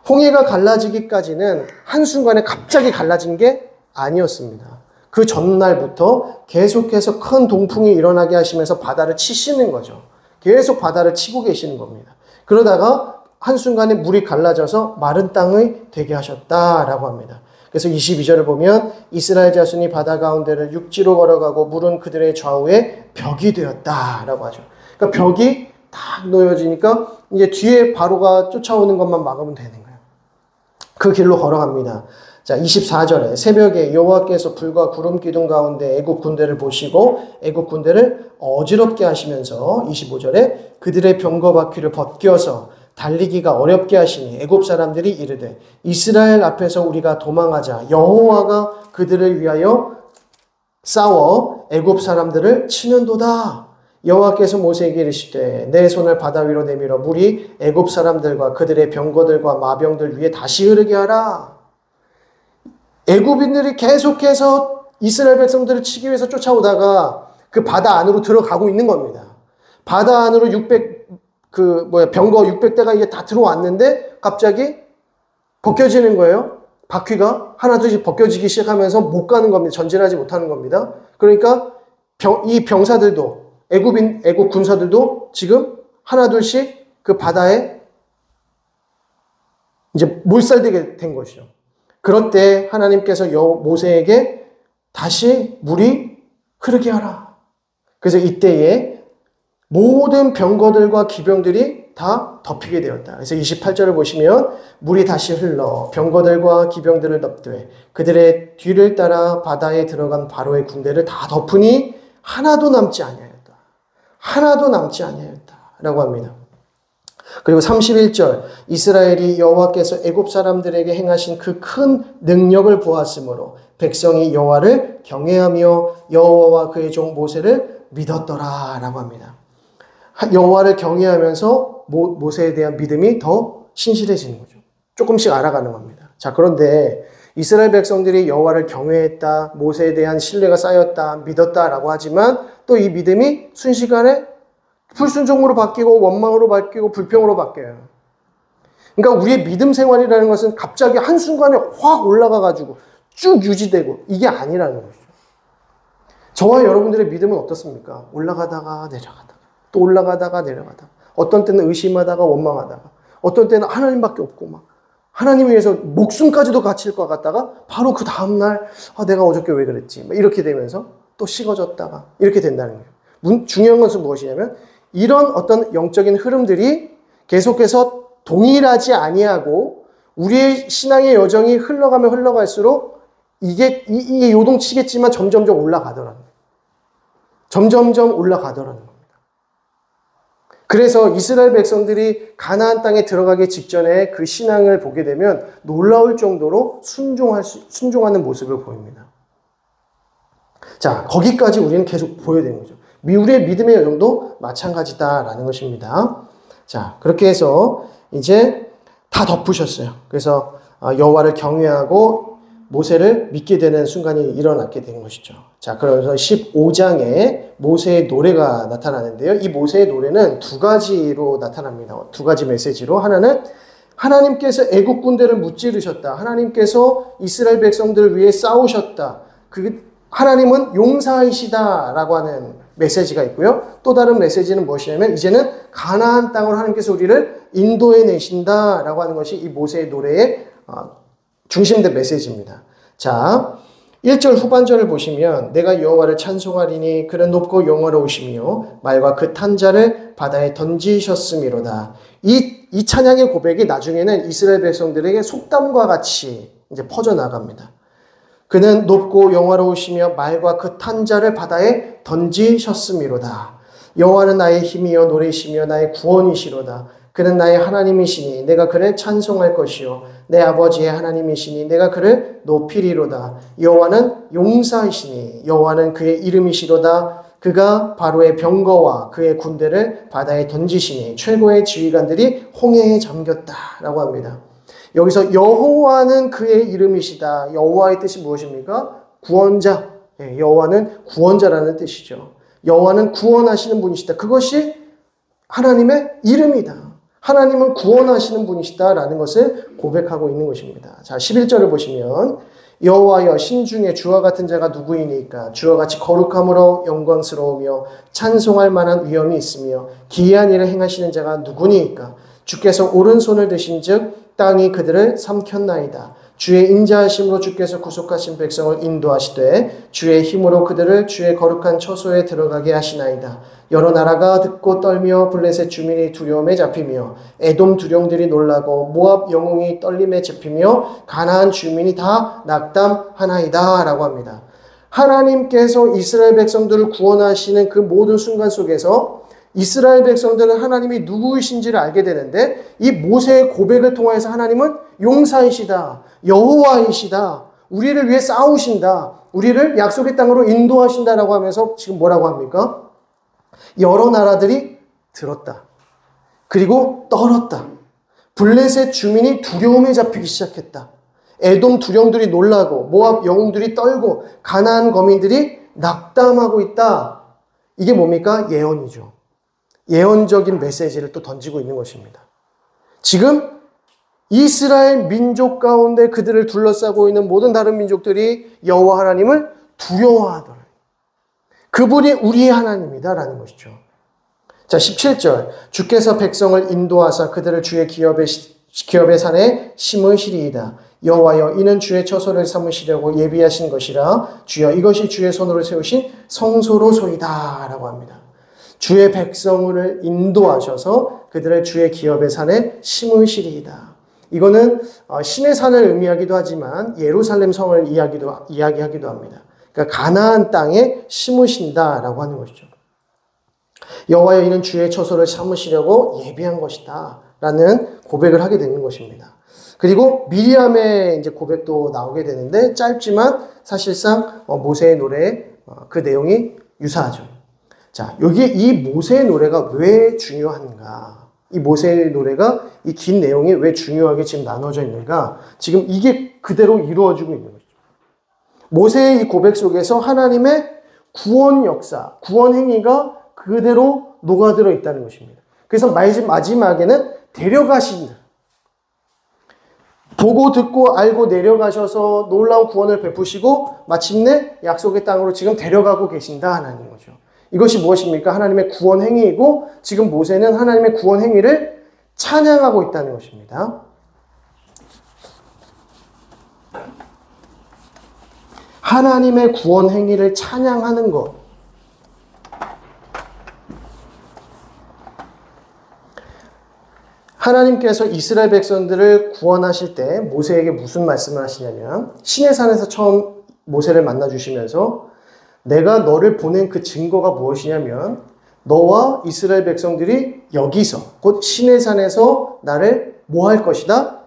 홍해가 갈라지기까지는 한순간에 갑자기 갈라진 게 아니었습니다. 그 전날부터 계속해서 큰 동풍이 일어나게 하시면서 바다를 치시는 거죠. 계속 바다를 치고 계시는 겁니다. 그러다가 한순간에 물이 갈라져서 마른 땅이 되게 하셨다라고 합니다. 그래서 22절을 보면 이스라엘 자손이 바다 가운데를 육지로 걸어가고 물은 그들의 좌우에 벽이 되었다라고 하죠. 그러니까 벽이 딱 놓여지니까 이제 뒤에 바로가 쫓아오는 것만 막으면 되는 거예요. 그 길로 걸어갑니다. 자, 24절에 새벽에 여호와께서 불과 구름 기둥 가운데 애굽 군대를 보시고 애굽 군대를 어지럽게 하시면서 25절에 그들의 병거 바퀴를 벗겨서 달리기가 어렵게 하시니 애굽 사람들이 이르되 이스라엘 앞에서 우리가 도망하자 여호와가 그들을 위하여 싸워 애굽 사람들을 치는도다. 여호와께서 모세에게 이르시되 내 손을 바다 위로 내밀어 물이 애굽 사람들과 그들의 병거들과 마병들 위에 다시 흐르게 하라. 애굽인들이 계속해서 이스라엘 백성들을 치기 위해서 쫓아오다가 그 바다 안으로 들어가고 있는 겁니다. 바다 안으로 병거 600대가 이게 다 들어왔는데 갑자기 벗겨지는 거예요. 바퀴가 하나둘씩 벗겨지기 시작하면서 못 가는 겁니다. 전진하지 못하는 겁니다. 그러니까 이 병사들도 애굽 군사들도 지금 하나둘씩 그 바다에 이제 몰살되게 된 것이죠. 그럴 때 하나님께서 모세에게 다시 물이 흐르게 하라. 그래서 이때에 모든 병거들과 기병들이 다 덮이게 되었다. 그래서 28절을 보시면 물이 다시 흘러 병거들과 기병들을 덮되 그들의 뒤를 따라 바다에 들어간 바로의 군대를 다 덮으니 하나도 남지 아니하였다. 하나도 남지 아니하였다. 라고 합니다. 그리고 31절 이스라엘이 여호와께서 애굽 사람들에게 행하신 그 큰 능력을 보았으므로 백성이 여호와를 경외하며 여호와와 그의 종 모세를 믿었더라 라고 합니다. 여호와를 경외하면서 모세에 대한 믿음이 더 신실해지는 거죠. 조금씩 알아가는 겁니다. 자, 그런데 이스라엘 백성들이 여호와를 경외했다, 모세에 대한 신뢰가 쌓였다, 믿었다라고 하지만 또 이 믿음이 순식간에 불순종으로 바뀌고 원망으로 바뀌고 불평으로 바뀌어요. 그러니까 우리의 믿음 생활이라는 것은 갑자기 한순간에 확 올라가가지고 쭉 유지되고 이게 아니라는 것이죠. 저와 여러분들의 믿음은 어떻습니까? 올라가다가 내려가다가 또 올라가다가 내려가다가 어떤 때는 의심하다가 원망하다가 어떤 때는 하나님밖에 없고 막 하나님 위해서 목숨까지도 바칠 것 같다가 바로 그 다음날 내가 어저께 왜 그랬지 이렇게 되면서 또 식어졌다가 이렇게 된다는 거예요. 중요한 것은 무엇이냐면 이런 어떤 영적인 흐름들이 계속해서 동일하지 아니하고 우리의 신앙의 여정이 흘러가면 흘러갈수록 이게 요동치겠지만 점점점 올라가더라는 거예요. 점점점 올라가더라는 겁니다. 그래서 이스라엘 백성들이 가나안 땅에 들어가기 직전에 그 신앙을 보게 되면 놀라울 정도로 순종하는 모습을 보입니다. 자, 거기까지 우리는 계속 보여야 되는 거죠. 우리의 믿음의 여정도 마찬가지다라는 것입니다. 자, 그렇게 해서 이제 다 덮으셨어요. 그래서 여호와를 경외하고 모세를 믿게 되는 순간이 일어났게 된 것이죠. 자, 그래서 15장에 모세의 노래가 나타나는데요. 이 모세의 노래는 두 가지로 나타납니다. 두 가지 메시지로. 하나는 하나님께서 애국 군대를 무찌르셨다. 하나님께서 이스라엘 백성들을 위해 싸우셨다. 하나님은 용사이시다라고 하는 메시지가 있고요. 또 다른 메시지는 무엇이냐면 이제는 가나안 땅으로 하나님께서 우리를 인도해 내신다라고 하는 것이 이 모세의 노래의 중심된 메시지입니다. 자, 1절 후반절을 보시면 내가 여호와를 찬송하리니 그는 높고 영화로우시며 말과 그 탄자를 바다에 던지셨음이로다. 이 찬양의 고백이 나중에는 이스라엘 백성들에게 속담과 같이 이제 퍼져나갑니다. 그는 높고 영화로우시며 말과 그 탄자를 바다에 던지셨음이로다. 여호와는 나의 힘이여 노래시며 나의 구원이시로다. 그는 나의 하나님이시니 내가 그를 찬송할 것이요 내 아버지의 하나님이시니 내가 그를 높이리로다. 여호와는 용사이시니 여호와는 그의 이름이시로다. 그가 바로의 병거와 그의 군대를 바다에 던지시니 최고의 지휘관들이 홍해에 잠겼다라고 합니다. 여기서 여호와는 그의 이름이시다. 여호와의 뜻이 무엇입니까? 구원자. 여호와는 구원자라는 뜻이죠. 여호와는 구원하시는 분이시다. 그것이 하나님의 이름이다. 하나님은 구원하시는 분이시다라는 것을 고백하고 있는 것입니다. 자, 11절을 보시면 여호와여 신중에 주와 같은 자가 누구이니까 주와 같이 거룩함으로 영광스러우며 찬송할 만한 위엄이 있으며 기이한 일을 행하시는 자가 누구니까 주께서 오른손을 드신즉 땅이 그들을 삼켰나이다. 주의 인자하심으로 주께서 구속하신 백성을 인도하시되 주의 힘으로 그들을 주의 거룩한 처소에 들어가게 하시나이다. 여러 나라가 듣고 떨며 블레셋 주민이 두려움에 잡히며 에돔 두령들이 놀라고 모압 영웅이 떨림에 잡히며 가나안 주민이 다 낙담하나이다 라고 합니다. 하나님께서 이스라엘 백성들을 구원하시는 그 모든 순간 속에서 이스라엘 백성들은 하나님이 누구이신지를 알게 되는데 이 모세의 고백을 통해서 하나님은 용사이시다. 여호와이시다. 우리를 위해 싸우신다. 우리를 약속의 땅으로 인도하신다라고 하면서 지금 뭐라고 합니까? 여러 나라들이 들었다. 그리고 떨었다. 블레셋 주민이 두려움에 잡히기 시작했다. 에돔 두령들이 놀라고 모압 영웅들이 떨고 가나안 거민들이 낙담하고 있다. 이게 뭡니까? 예언이죠. 예언적인 메시지를 또 던지고 있는 것입니다. 지금 이스라엘 민족 가운데 그들을 둘러싸고 있는 모든 다른 민족들이 여호와 하나님을 두려워하더라. 그분이 우리의 하나님이다라는 것이죠. 자, 17절 주께서 백성을 인도하사 그들을 주의 기업의 산에 심으시리이다. 여호와여 이는 주의 처소를 삼으시려고 예비하신 것이라 주여 이것이 주의 손으로 세우신 성소로소이다 라고 합니다. 주의 백성을 인도하셔서 그들을 주의 기업의 산에 심으시리이다. 이거는 신의 산을 의미하기도 하지만 예루살렘 성을 이야기하기도 합니다. 그러니까 가나안 땅에 심으신다라고 하는 것이죠. 여호와여 이는 주의 처소를 삼으시려고 예비한 것이다 라는 고백을 하게 되는 것입니다. 그리고 미리암의 이제 고백도 나오게 되는데 짧지만 사실상 모세의 노래 그 내용이 유사하죠. 자, 여기 이 모세의 노래가 왜 중요한가? 이 모세의 노래가 이 긴 내용이 왜 중요하게 지금 나눠져 있는가? 지금 이게 그대로 이루어지고 있는 거죠. 모세의 이 고백 속에서 하나님의 구원 역사, 구원 행위가 그대로 녹아들어 있다는 것입니다. 그래서 마지막에는 데려가신다. 보고 듣고 알고 내려가셔서 놀라운 구원을 베푸시고 마침내 약속의 땅으로 지금 데려가고 계신다 하나님 거죠. 이것이 무엇입니까? 하나님의 구원 행위이고 지금 모세는 하나님의 구원 행위를 찬양하고 있다는 것입니다. 하나님의 구원 행위를 찬양하는 것. 하나님께서 이스라엘 백성들을 구원하실 때 모세에게 무슨 말씀을 하시냐면 시내산에서 처음 모세를 만나 주시면서 내가 너를 보낸 그 증거가 무엇이냐면 너와 이스라엘 백성들이 여기서 곧 시내산에서 나를 뭐 할 것이다?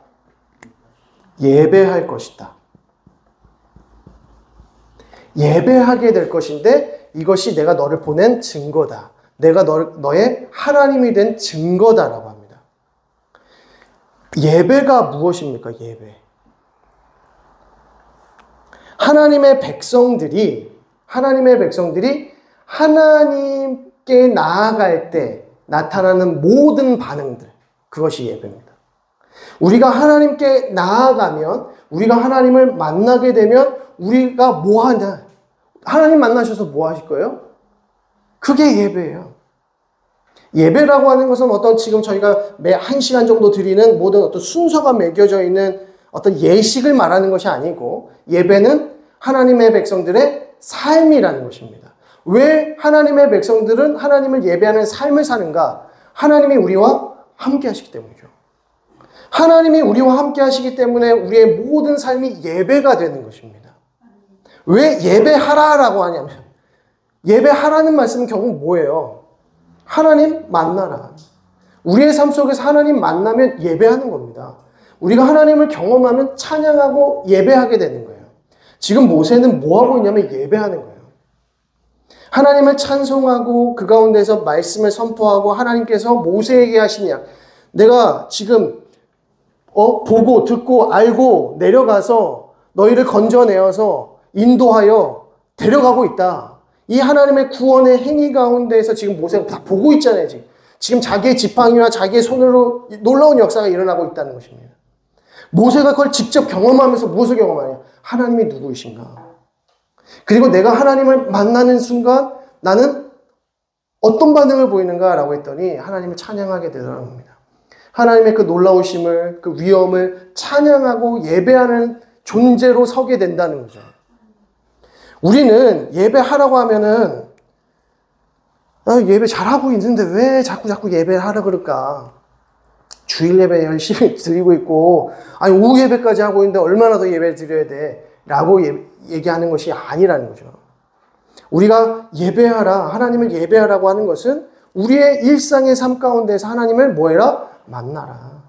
예배할 것이다. 예배하게 될 것인데 이것이 내가 너를 보낸 증거다. 내가 너의 하나님이 된 증거다라고 합니다. 예배가 무엇입니까? 예배. 하나님의 백성들이 하나님께 나아갈 때 나타나는 모든 반응들, 그것이 예배입니다. 우리가 하나님께 나아가면, 우리가 하나님을 만나게 되면 우리가 뭐 하냐? 하나님 만나셔서 뭐 하실 거예요? 그게 예배예요. 예배라고 하는 것은 어떤 지금 저희가 매 1시간 정도 드리는 모든 어떤 순서가 매겨져 있는 어떤 예식을 말하는 것이 아니고 예배는 하나님의 백성들의 삶이라는 것입니다. 왜 하나님의 백성들은 하나님을 예배하는 삶을 사는가? 하나님이 우리와 함께 하시기 때문이죠. 하나님이 우리와 함께 하시기 때문에 우리의 모든 삶이 예배가 되는 것입니다. 왜 예배하라라고 하냐면 예배하라는 말씀은 결국 뭐예요? 하나님 만나라. 우리의 삶 속에서 하나님 만나면 예배하는 겁니다. 우리가 하나님을 경험하면 찬양하고 예배하게 되는 거예요. 지금 모세는 뭐 하고 있냐면 예배하는 거예요. 하나님을 찬송하고 그 가운데서 말씀을 선포하고 하나님께서 모세에게 하신 약. 내가 지금 보고 듣고 알고 내려가서 너희를 건져내어서 인도하여 데려가고 있다. 이 하나님의 구원의 행위 가운데에서 지금 모세가 다 보고 있잖아요. 지금 자기의 지팡이와 자기의 손으로 놀라운 역사가 일어나고 있다는 것입니다. 모세가 그걸 직접 경험하면서 무엇을 경험하냐? 하나님이 누구이신가? 그리고 내가 하나님을 만나는 순간 나는 어떤 반응을 보이는가라고 했더니 하나님을 찬양하게 되더라는 겁니다. 하나님의 그 놀라우심을, 그 위엄을 찬양하고 예배하는 존재로 서게 된다는 거죠. 우리는 예배하라고 하면은 예배 잘하고 있는데 왜 자꾸 예배를 하라 그럴까? 주일 예배 열심히 드리고 있고 오후 예배까지 하고 있는데 얼마나 더 예배를 드려야 돼? 라고 얘기하는 것이 아니라는 거죠. 우리가 예배하라, 하나님을 예배하라고 하는 것은 우리의 일상의 삶 가운데서 하나님을 뭐해라? 만나라.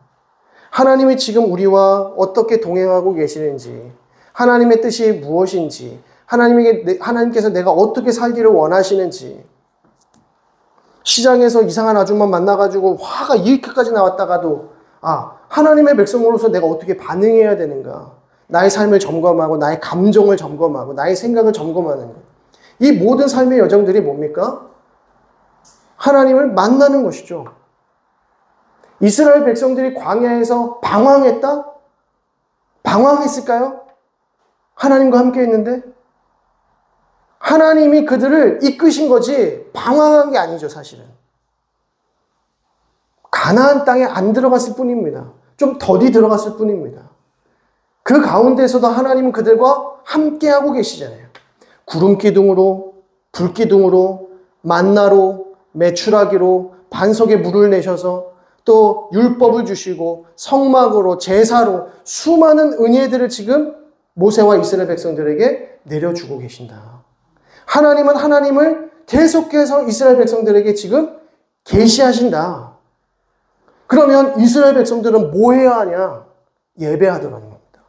하나님이 지금 우리와 어떻게 동행하고 계시는지, 하나님의 뜻이 무엇인지, 하나님께서 내가 어떻게 살기를 원하시는지, 시장에서 이상한 아줌마 만나가지고 화가 이렇게까지 나왔다가도 하나님의 백성으로서 내가 어떻게 반응해야 되는가, 나의 삶을 점검하고 나의 감정을 점검하고 나의 생각을 점검하는 것. 이 모든 삶의 여정들이 뭡니까? 하나님을 만나는 것이죠. 이스라엘 백성들이 광야에서 방황했다? 방황했을까요? 하나님과 함께 했는데 하나님이 그들을 이끄신 거지 방황한 게 아니죠. 사실은 가나안 땅에 안 들어갔을 뿐입니다. 좀 더디 들어갔을 뿐입니다. 그 가운데서도 하나님은 그들과 함께하고 계시잖아요. 구름기둥으로, 불기둥으로, 만나로, 메추라기로 반석에 물을 내셔서 또 율법을 주시고 성막으로, 제사로 수많은 은혜들을 지금 모세와 이스라엘 백성들에게 내려주고 계신다. 하나님은 하나님을 계속해서 이스라엘 백성들에게 지금 계시하신다. 그러면 이스라엘 백성들은 뭐 해야 하냐? 예배하더라는 겁니다.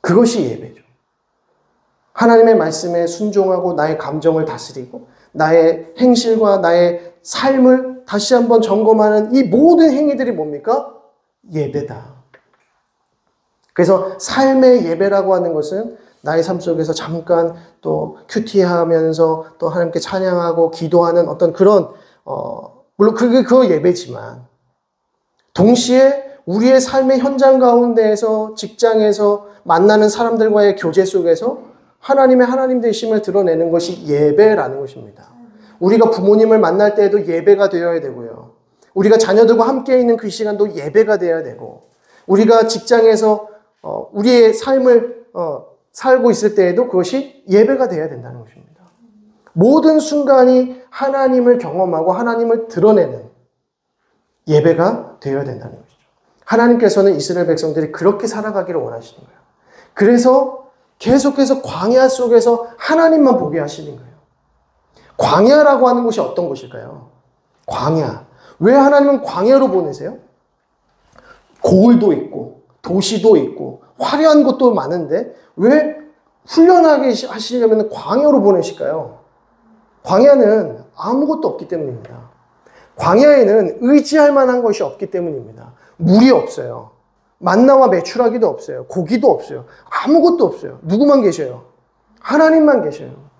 그것이 예배죠. 하나님의 말씀에 순종하고 나의 감정을 다스리고 나의 행실과 나의 삶을 다시 한번 점검하는 이 모든 행위들이 뭡니까? 예배다. 그래서 삶의 예배라고 하는 것은 나의 삶 속에서 잠깐 또 큐티하면서 또 하나님께 찬양하고 기도하는 어떤 그런 물론 그게 그 예배지만 동시에 우리의 삶의 현장 가운데에서 직장에서 만나는 사람들과의 교제 속에서 하나님의 하나님 되심을 드러내는 것이 예배라는 것입니다. 우리가 부모님을 만날 때에도 예배가 되어야 되고요. 우리가 자녀들과 함께 있는 그 시간도 예배가 되어야 되고 우리가 직장에서 우리의 삶을 살고 있을 때에도 그것이 예배가 되어야 된다는 것입니다. 모든 순간이 하나님을 경험하고 하나님을 드러내는 예배가 되어야 된다는 것이죠. 하나님께서는 이스라엘 백성들이 그렇게 살아가기를 원하시는 거예요. 그래서 계속해서 광야 속에서 하나님만 보게 하시는 거예요. 광야라고 하는 곳이 어떤 곳일까요? 광야. 왜 하나님은 광야로 보내세요? 고을도 있고 도시도 있고 화려한 곳도 많은데 왜 훈련하게 하시려면 광야로 보내실까요? 광야는 아무것도 없기 때문입니다. 광야에는 의지할 만한 것이 없기 때문입니다. 물이 없어요. 만나와 메추라기도 없어요. 고기도 없어요. 아무것도 없어요. 누구만 계셔요? 하나님만 계셔요.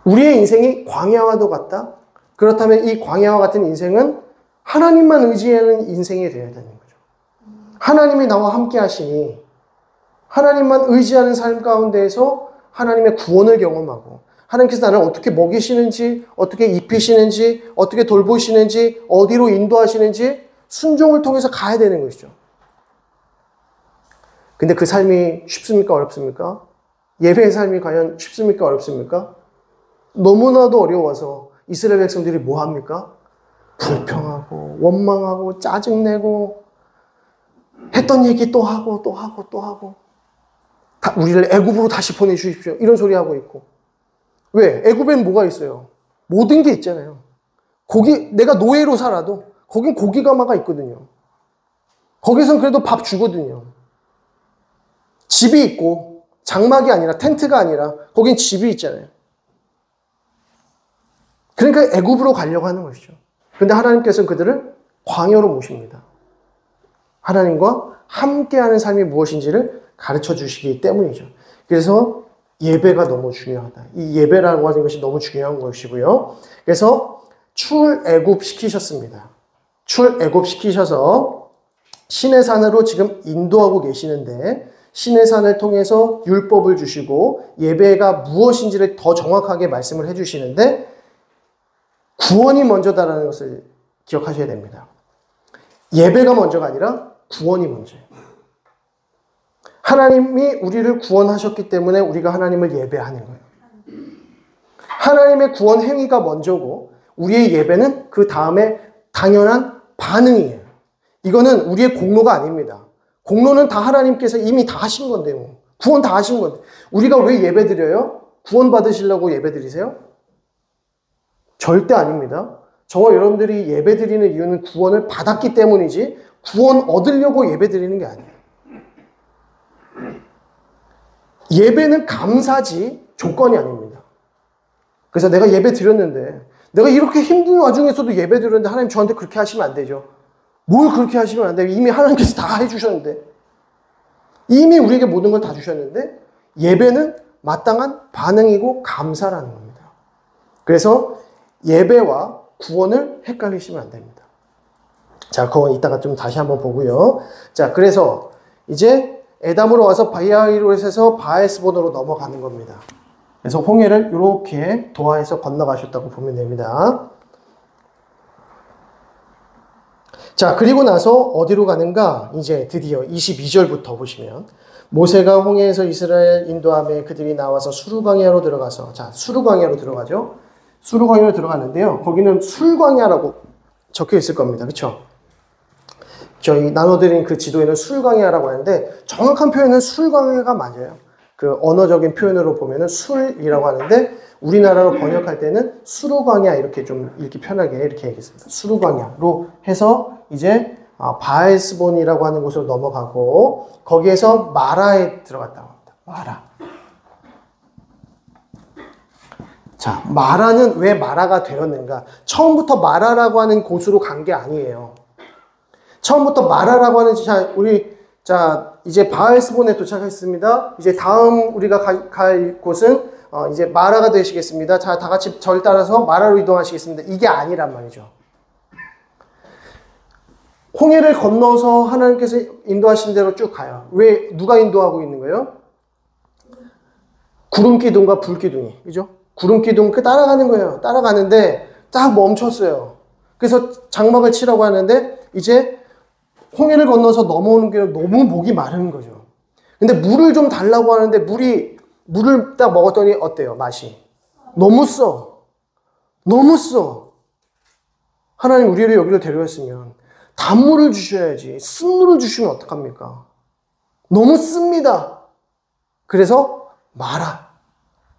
우리의 인생이 광야와도 같다? 그렇다면 이 광야와 같은 인생은 하나님만 의지하는 인생이 되어야 되는 거죠. 하나님이 나와 함께 하시니 하나님만 의지하는 삶 가운데에서 하나님의 구원을 경험하고 하나님께서 나를 어떻게 먹이시는지, 어떻게 입히시는지, 어떻게 돌보시는지, 어디로 인도하시는지 순종을 통해서 가야 되는 것이죠. 근데 그 삶이 쉽습니까? 어렵습니까? 예배의 삶이 과연 쉽습니까? 어렵습니까? 너무나도 어려워서 이스라엘 백성들이 뭐 합니까? 불평하고 원망하고 짜증내고 했던 얘기 또 하고 또 하고 또 하고 우리를 애굽으로 다시 보내주십시오. 이런 소리 하고 있고. 왜? 애굽엔 뭐가 있어요? 모든 게 있잖아요. 내가 노예로 살아도 거긴 고기가마가 있거든요. 거기선 그래도 밥 주거든요. 집이 있고 장막이 아니라 텐트가 아니라 거긴 집이 있잖아요. 그러니까 애굽으로 가려고 하는 것이죠. 그런데 하나님께서는 그들을 광야로 모십니다. 하나님과 함께하는 삶이 무엇인지를 가르쳐 주시기 때문이죠. 그래서 예배가 너무 중요하다. 이 예배라고 하는 것이 너무 중요한 것이고요. 그래서 출애굽 시키셨습니다. 출애굽 시키셔서 시내산으로 지금 인도하고 계시는데 시내산을 통해서 율법을 주시고 예배가 무엇인지를 더 정확하게 말씀을 해주시는데 구원이 먼저다라는 것을 기억하셔야 됩니다. 예배가 먼저가 아니라 구원이 먼저예요. 하나님이 우리를 구원하셨기 때문에 우리가 하나님을 예배하는 거예요. 하나님의 구원 행위가 먼저고 우리의 예배는 그 다음에 당연한 반응이에요. 이거는 우리의 공로가 아닙니다. 공로는 다 하나님께서 이미 다 하신 건데요. 구원 다 하신 건데. 우리가 왜 예배 드려요? 구원 받으시려고 예배 드리세요? 절대 아닙니다. 저와 여러분들이 예배 드리는 이유는 구원을 받았기 때문이지 구원 얻으려고 예배 드리는 게 아니에요. 예배는 감사지 조건이 아닙니다. 그래서 내가 예배 드렸는데 내가 이렇게 힘든 와중에서도 예배 드렸는데 하나님 저한테 그렇게 하시면 안 되죠. 뭘 그렇게 하시면 안 돼요. 이미 하나님께서 다 해주셨는데 이미 우리에게 모든 걸 다 주셨는데 예배는 마땅한 반응이고 감사라는 겁니다. 그래서 예배와 구원을 헷갈리시면 안 됩니다. 자, 그거 이따가 좀 다시 한번 보고요. 자, 그래서 이제 에담으로 와서 바이아히롯에서 바에스본으로 넘어가는 겁니다. 그래서 홍해를 이렇게 도하에서 건너가셨다고 보면 됩니다. 자, 그리고 나서 어디로 가는가? 이제 드디어 22절부터 보시면 모세가 홍해에서 이스라엘 인도함에 그들이 나와서 수르광야로 들어가서 자, 수르광야로 들어가죠. 수르광야로 들어가는데요. 거기는 술광야라고 적혀 있을 겁니다. 그렇죠? 저희 나눠드린 그 지도에는 술광야라고 하는데 정확한 표현은 술광야가 맞아요. 그 언어적인 표현으로 보면은 술이라고 하는데 우리나라로 번역할 때는 수루광야 이렇게 좀 읽기 편하게 이렇게 얘기했습니다. 수루광야로 해서 이제 바알스본이라고 하는 곳으로 넘어가고 거기에서 마라에 들어갔다고 합니다. 마라. 자, 마라는 왜 마라가 되었는가? 처음부터 마라라고 하는 곳으로 간 게 아니에요. 처음부터 마라라고 하는 이제 바알스본에 도착했습니다. 이제 다음 우리가 갈 곳은 이제 마라가 되시겠습니다. 자, 다 같이 절 따라서 마라로 이동하시겠습니다. 이게 아니란 말이죠. 홍해를 건너서 하나님께서 인도하신 대로 쭉 가요. 왜 누가 인도하고 있는 거예요? 구름 기둥과 불 기둥이, 그죠? 구름 기둥 따라가는 거예요. 따라가는데 딱 멈췄어요. 그래서 장막을 치라고 하는데 이제 홍해를 건너서 넘어오는 게 너무 목이 마른 거죠. 근데 물을 좀 달라고 하는데 물을 딱 먹었더니 어때요? 맛이 너무 써. 너무 써. 하나님 우리를 여기로 데려왔으면 단물을 주셔야지. 쓴물을 주시면 어떡합니까? 너무 씁니다. 그래서 마라.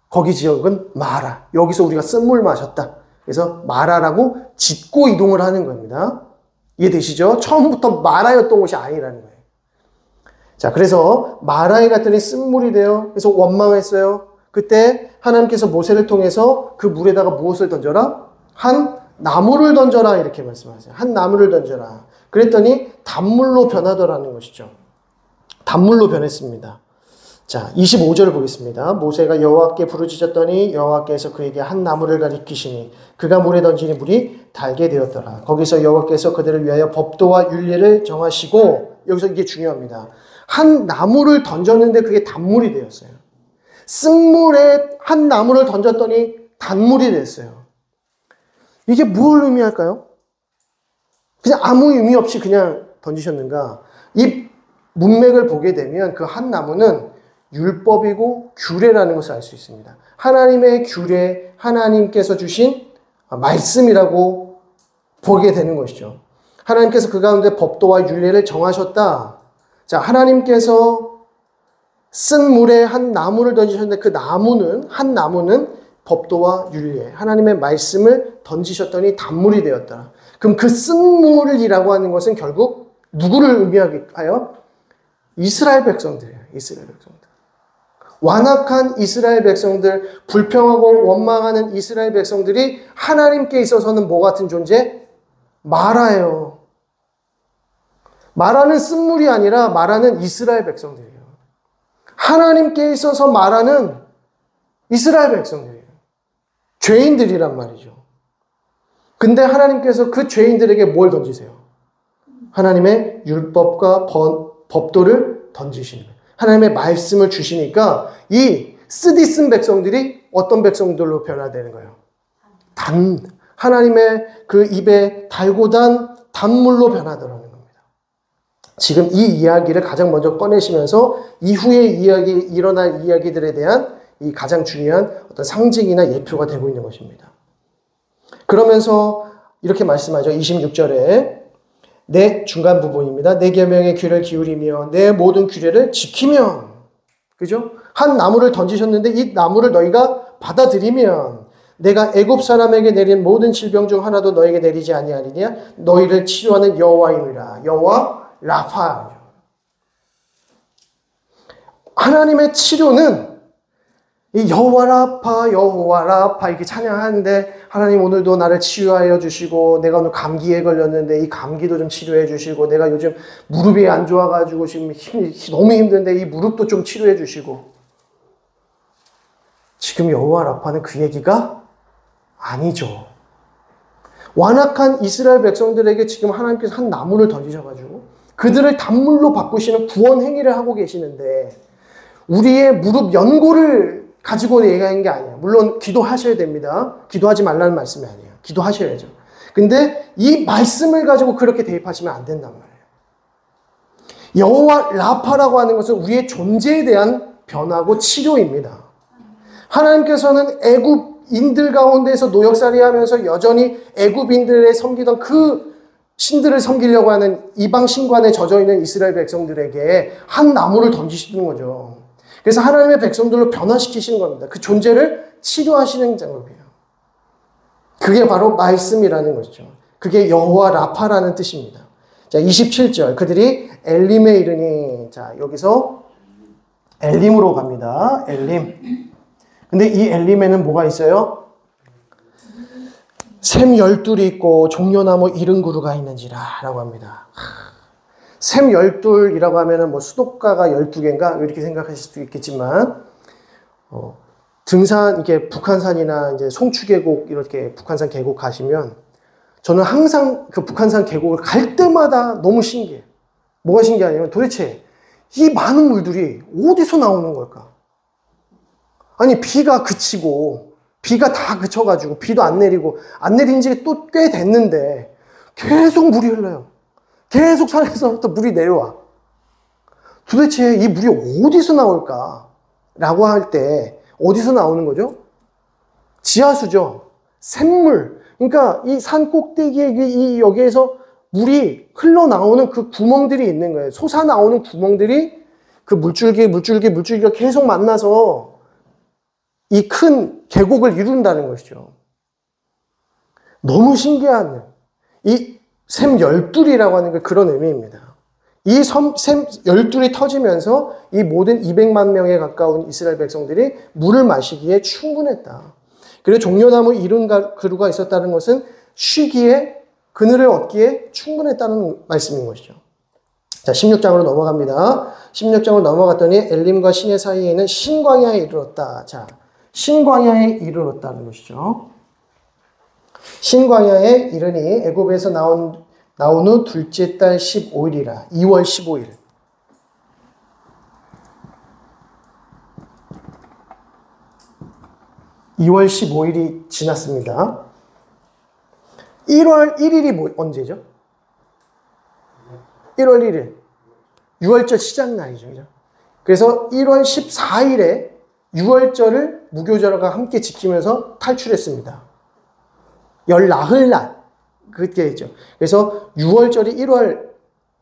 거기 지역은 마라. 여기서 우리가 쓴물 마셨다. 그래서 마라라고 짚고 이동을 하는 겁니다. 이해되시죠? 처음부터 마라였던 곳이 아니라는 거예요. 자, 그래서 마라에 갔더니 쓴물이 돼요. 그래서 원망했어요. 그때 하나님께서 모세를 통해서 그 물에다가 무엇을 던져라? 한 나무를 던져라. 이렇게 말씀하세요. 한 나무를 던져라. 그랬더니 단물로 변하더라는 것이죠. 단물로 변했습니다. 자, 25절을 보겠습니다. 모세가 여호와께 부르짖었더니 여호와께서 그에게 한 나무를 가리키시니 그가 물에 던지니 물이 달게 되었더라. 거기서 여호와께서 그들을 위하여 법도와 율례를 정하시고, 여기서 이게 중요합니다. 한 나무를 던졌는데 그게 단물이 되었어요. 쓴물에 한 나무를 던졌더니 단물이 됐어요. 이게 뭘 의미할까요? 그냥 아무 의미 없이 그냥 던지셨는가? 이 문맥을 보게 되면 그 한 나무는 율법이고 규례라는 것을 알 수 있습니다. 하나님의 규례, 하나님께서 주신 말씀이라고 보게 되는 것이죠. 하나님께서 그 가운데 법도와 율례를 정하셨다. 자, 하나님께서 쓴 물에 한 나무를 던지셨는데 그 한 나무는 법도와 율례, 하나님의 말씀을 던지셨더니 단물이 되었다. 그럼 그 쓴 물이라고 하는 것은 결국 누구를 의미하여? 이스라엘 백성들이에요. 이스라엘 백성들. 완악한 이스라엘 백성들, 불평하고 원망하는 이스라엘 백성들이 하나님께 있어서는 뭐 같은 존재? 마라예요. 마라는 쓴물이 아니라 마라는 이스라엘 백성들이에요. 하나님께 있어서 마라는 이스라엘 백성들이에요. 죄인들이란 말이죠. 근데 하나님께서 그 죄인들에게 뭘 던지세요? 하나님의 율법과 법도를 던지시는 거예요. 하나님의 말씀을 주시니까 이 쓰디쓴 백성들이 어떤 백성들로 변화되는 거예요? 하나님의 그 입에 달고 단 단물로 변하더라는 겁니다. 지금 이 이야기를 가장 먼저 꺼내시면서 이후에 일어날 이야기들에 대한 이 가장 중요한 어떤 상징이나 예표가 되고 있는 것입니다. 그러면서 이렇게 말씀하죠. 26절에 내 중간 부분입니다. 내 계명의 귀를 기울이며 내 모든 규례를 지키면, 그죠? 한 나무를 던지셨는데 이 나무를 너희가 받아들이면 내가 애굽 사람에게 내린 모든 질병 중 하나도 너에게 내리지 아니하리냐? 너희를 치료하는 여호와이니라. 여호와 라파. 하나님의 치료는 이 여호와 라파 이렇게 찬양하는데, 하나님 오늘도 나를 치유하여 주시고, 내가 오늘 감기에 걸렸는데 이 감기도 좀 치료해 주시고, 내가 요즘 무릎이 안 좋아가지고 지금 너무 힘든데 이 무릎도 좀 치료해 주시고. 지금 여호와 라파는 그 얘기가 아니죠. 완악한 이스라엘 백성들에게 지금 하나님께서 한 나무를 던지셔가지고 그들을 단물로 바꾸시는 구원 행위를 하고 계시는데, 우리의 무릎 연고를 가지고 얘기하는 게 아니에요. 물론 기도하셔야 됩니다. 기도하지 말라는 말씀이 아니에요. 기도하셔야죠. 근데 이 말씀을 가지고 그렇게 대입하시면 안 된단 말이에요. 여호와 라파라고 하는 것은 우리의 존재에 대한 변화고 치료입니다. 하나님께서는 애굽인들 가운데에서 노역살이 하면서 여전히 애굽인들의 섬기던 그 신들을 섬기려고 하는 이방 신관에 젖어 있는 이스라엘 백성들에게 한 나무를 던지시는 거죠. 그래서 하나님의 백성들로 변화시키시는 겁니다. 그 존재를 치료하시는 작업이에요. 그게 바로 말씀이라는 것이죠. 그게 여호와 라파라는 뜻입니다. 자, 27절. 그들이 엘림에 이르니, 자, 여기서 엘림으로 갑니다. 엘림. 근데 이 엘림에는 뭐가 있어요? 샘 12이 있고 종려나무 70그루가 있는지라 라고 합니다. 샘 12이라고 하면은 뭐 수도가가 12개인가? 이렇게 생각하실 수도 있겠지만, 등산, 이렇게 북한산이나 이제 송추계곡, 이렇게 북한산 계곡 가시면, 저는 항상 그 북한산 계곡을 갈 때마다 너무 신기해요. 뭐가 신기하냐면 도대체 이 많은 물들이 어디서 나오는 걸까? 아니, 비가 그치고, 비가 다 그쳐가지고, 비도 안 내리고, 안 내린 지 또 꽤 됐는데, 계속 물이 흘러요. 계속 산에서부터 물이 내려와. 도대체 이 물이 어디서 나올까? 라고 할 때, 어디서 나오는 거죠? 지하수죠. 샘물. 그러니까 이 산 꼭대기에 여기에서 물이 흘러나오는 그 구멍들이 있는 거예요. 솟아나오는 구멍들이 그 물줄기가 계속 만나서 이 큰 계곡을 이룬다는 것이죠. 너무 신기한, 이 샘 열둘이라고 하는 게 그런 의미입니다. 이 샘 열둘이 터지면서 이 모든 200만 명에 가까운 이스라엘 백성들이 물을 마시기에 충분했다. 그리고 종려나무 70그루가 있었다는 것은 쉬기에, 그늘을 얻기에 충분했다는 말씀인 것이죠. 자, 16장으로 넘어갑니다. 16장으로 넘어갔더니 엘림과 시내 사이에 있는 신광야에 이르렀다. 자, 신광야에 이르렀다는 것이죠. 신광야에 이르니 애굽에서 나온 후 둘째 달 15일이라. 2월 15일. 2월 15일이 지났습니다. 1월 1일이 언제죠? 1월 1일. 6월절 시작 날이죠. 그래서 1월 14일에 6월절을 무교절과 함께 지키면서 탈출했습니다. 열 나흘 날. 그때 있죠. 그래서 6월절이 1월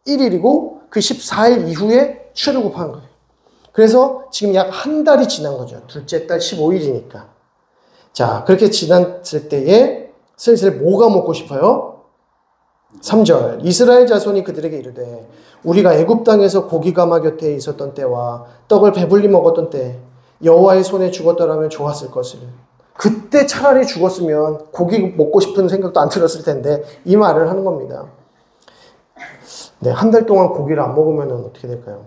1일이고 그 14일 이후에 출애굽한 거예요. 그래서 지금 약 한 달이 지난 거죠. 둘째 달 15일이니까. 자, 그렇게 지났을 때에 슬슬 뭐가 먹고 싶어요? 3절. 이스라엘 자손이 그들에게 이르되 우리가 애굽 땅에서 고기가마 곁에 있었던 때와 떡을 배불리 먹었던 때 여호와의 손에 죽었더라면 좋았을 것을. 그때 차라리 죽었으면 고기 먹고 싶은 생각도 안 들었을 텐데 이 말을 하는 겁니다. 네, 한 달 동안 고기를 안 먹으면 어떻게 될까요?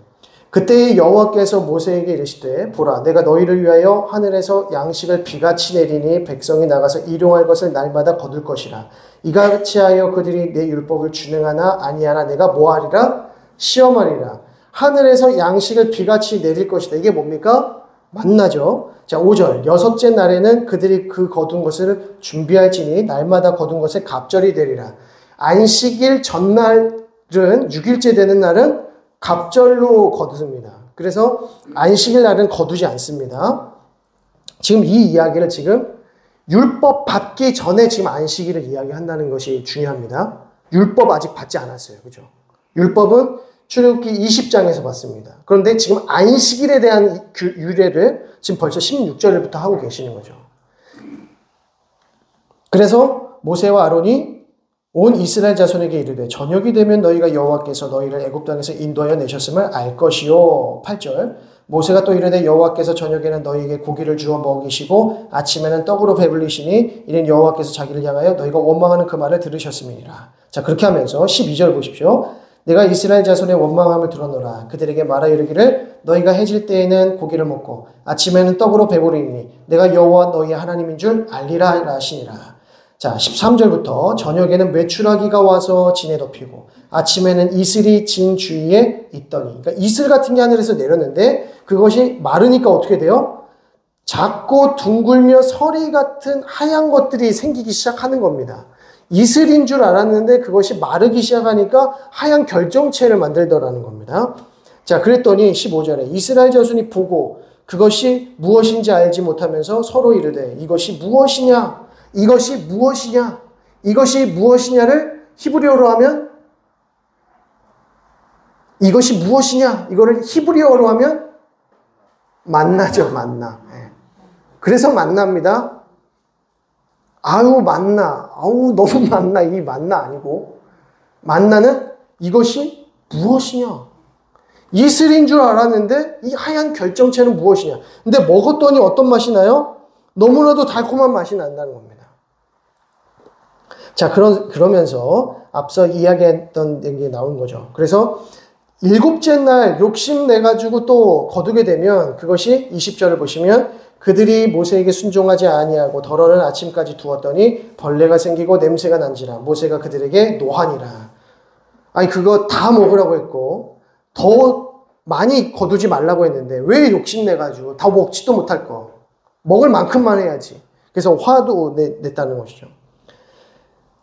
그때 여호와께서 모세에게 이르시되 보라 내가 너희를 위하여 하늘에서 양식을 비같이 내리니 백성이 나가서 일용할 것을 날마다 거둘 것이라. 이같이 하여 그들이 내 율법을 준행하나 아니하나 내가 뭐하리라? 시험하리라. 하늘에서 양식을 비같이 내릴 것이다. 이게 뭡니까? 만나죠. 자, 5절. 여섯째 날에는 그들이 그 거둔 것을 준비할지니 날마다 거둔 것을 갑절이 되리라. 안식일 전날은 6일째 되는 날은 갑절로 거둡니다. 그래서 안식일 날은 거두지 않습니다. 지금 이 이야기를 지금 율법 받기 전에 지금 안식일을 이야기한다는 것이 중요합니다. 율법 아직 받지 않았어요. 그죠? 율법은 출애굽기 20장에서 받습니다. 그런데 지금 안식일에 대한 유래를 지금 벌써 16절부터 하고 계시는 거죠. 그래서 모세와 아론이 온 이스라엘 자손에게 이르되 저녁이 되면 너희가 여호와께서 너희를 애굽 땅에서 인도하여 내셨음을 알 것이요. 8절. 모세가 또 이르되 여호와께서 저녁에는 너희에게 고기를 주어 먹이시고 아침에는 떡으로 배불리시니 이는 여호와께서 자기를 향하여 너희가 원망하는 그 말을 들으셨음이니라. 자, 그렇게 하면서 12절 보십시오. 내가 이스라엘 자손의 원망함을 들었노라. 그들에게 말하 이르기를 너희가 해질 때에는 고기를 먹고 아침에는 떡으로 배부르니 내가 여호와 너희의 하나님인 줄 알리라 하시니라. 자, 13절부터 저녁에는 메추라기가 와서 진에 덮이고 아침에는 이슬이 진 주위에 있더니, 그러니까 이슬 같은 게 하늘에서 내렸는데 그것이 마르니까 어떻게 돼요? 작고 둥글며 서리 같은 하얀 것들이 생기기 시작하는 겁니다. 이슬인 줄 알았는데 그것이 마르기 시작하니까 하얀 결정체를 만들더라는 겁니다. 자, 그랬더니 15절에 이스라엘 자손이 보고 그것이 무엇인지 알지 못하면서 서로 이르되 이것이 무엇이냐? 이것이 무엇이냐? 이것이 무엇이냐를 히브리어로 하면 이것이 무엇이냐? 이거를 히브리어로 하면 만나죠, 만나. 예. 그래서 만납니다. 아유, 만나. 아우, 너무 만나. 이 만나 아니고. 만나는 이것이 무엇이냐? 이슬인 줄 알았는데 이 하얀 결정체는 무엇이냐? 근데 먹었더니 어떤 맛이 나요? 너무나도 달콤한 맛이 난다는 겁니다. 자, 그러면서 앞서 이야기했던 게 나온 거죠. 그래서 일곱째 날 욕심내가지고 또 거두게 되면 그것이 20절을 보시면 그들이 모세에게 순종하지 아니하고 덜어는 아침까지 두었더니 벌레가 생기고 냄새가 난지라 모세가 그들에게 노하니라. 아니 그거 다 먹으라고 했고 더 많이 거두지 말라고 했는데 왜 욕심내가지고 다 먹지도 못할 거 먹을 만큼만 해야지. 그래서 화도 냈다는 것이죠.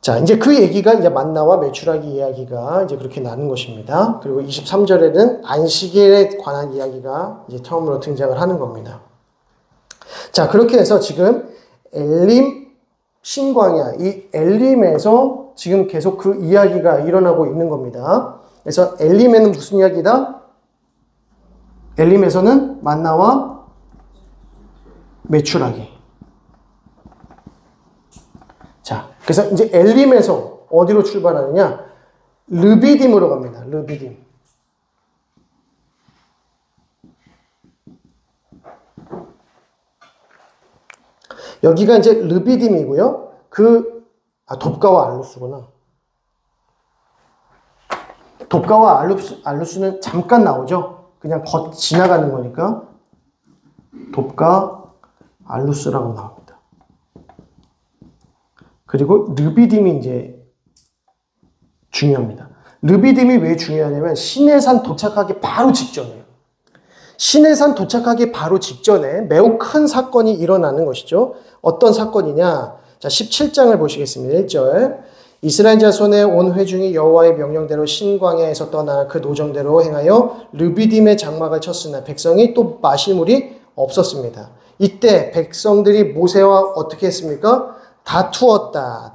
자, 이제 그 얘기가 이제 만나와 메추라기 이야기가 이제 그렇게 나는 것입니다. 그리고 23절에는 안식일에 관한 이야기가 이제 처음으로 등장을 하는 겁니다. 자, 그렇게 해서 지금 엘림 신광야, 이 엘림에서 지금 계속 그 이야기가 일어나고 있는 겁니다. 그래서 엘림에는 무슨 이야기다? 엘림에서는 만나와 메추라기. 자, 그래서 이제 엘림에서 어디로 출발하느냐? 르비딤으로 갑니다. 르비딤. 여기가 이제 르비딤이고요. 돕가와 알루스구나. 돕가와 알루스는 잠깐 나오죠. 그냥 지나가는 거니까. 돕가, 알루스라고 나옵니다. 그리고 르비딤이 이제 중요합니다. 르비딤이 왜 중요하냐면 시내산 도착하기 바로 직전이에요. 시내산 도착하기 바로 직전에 매우 큰 사건이 일어나는 것이죠. 어떤 사건이냐? 자, 17장을 보시겠습니다. 1절. 이스라엘 자손의 온 회중이 여호와의 명령대로 신광야에서 떠나 그 노정대로 행하여 르비딤의 장막을 쳤으나 백성이 또 마실 물이 없었습니다. 이때 백성들이 모세와 어떻게 했습니까? 다투었다.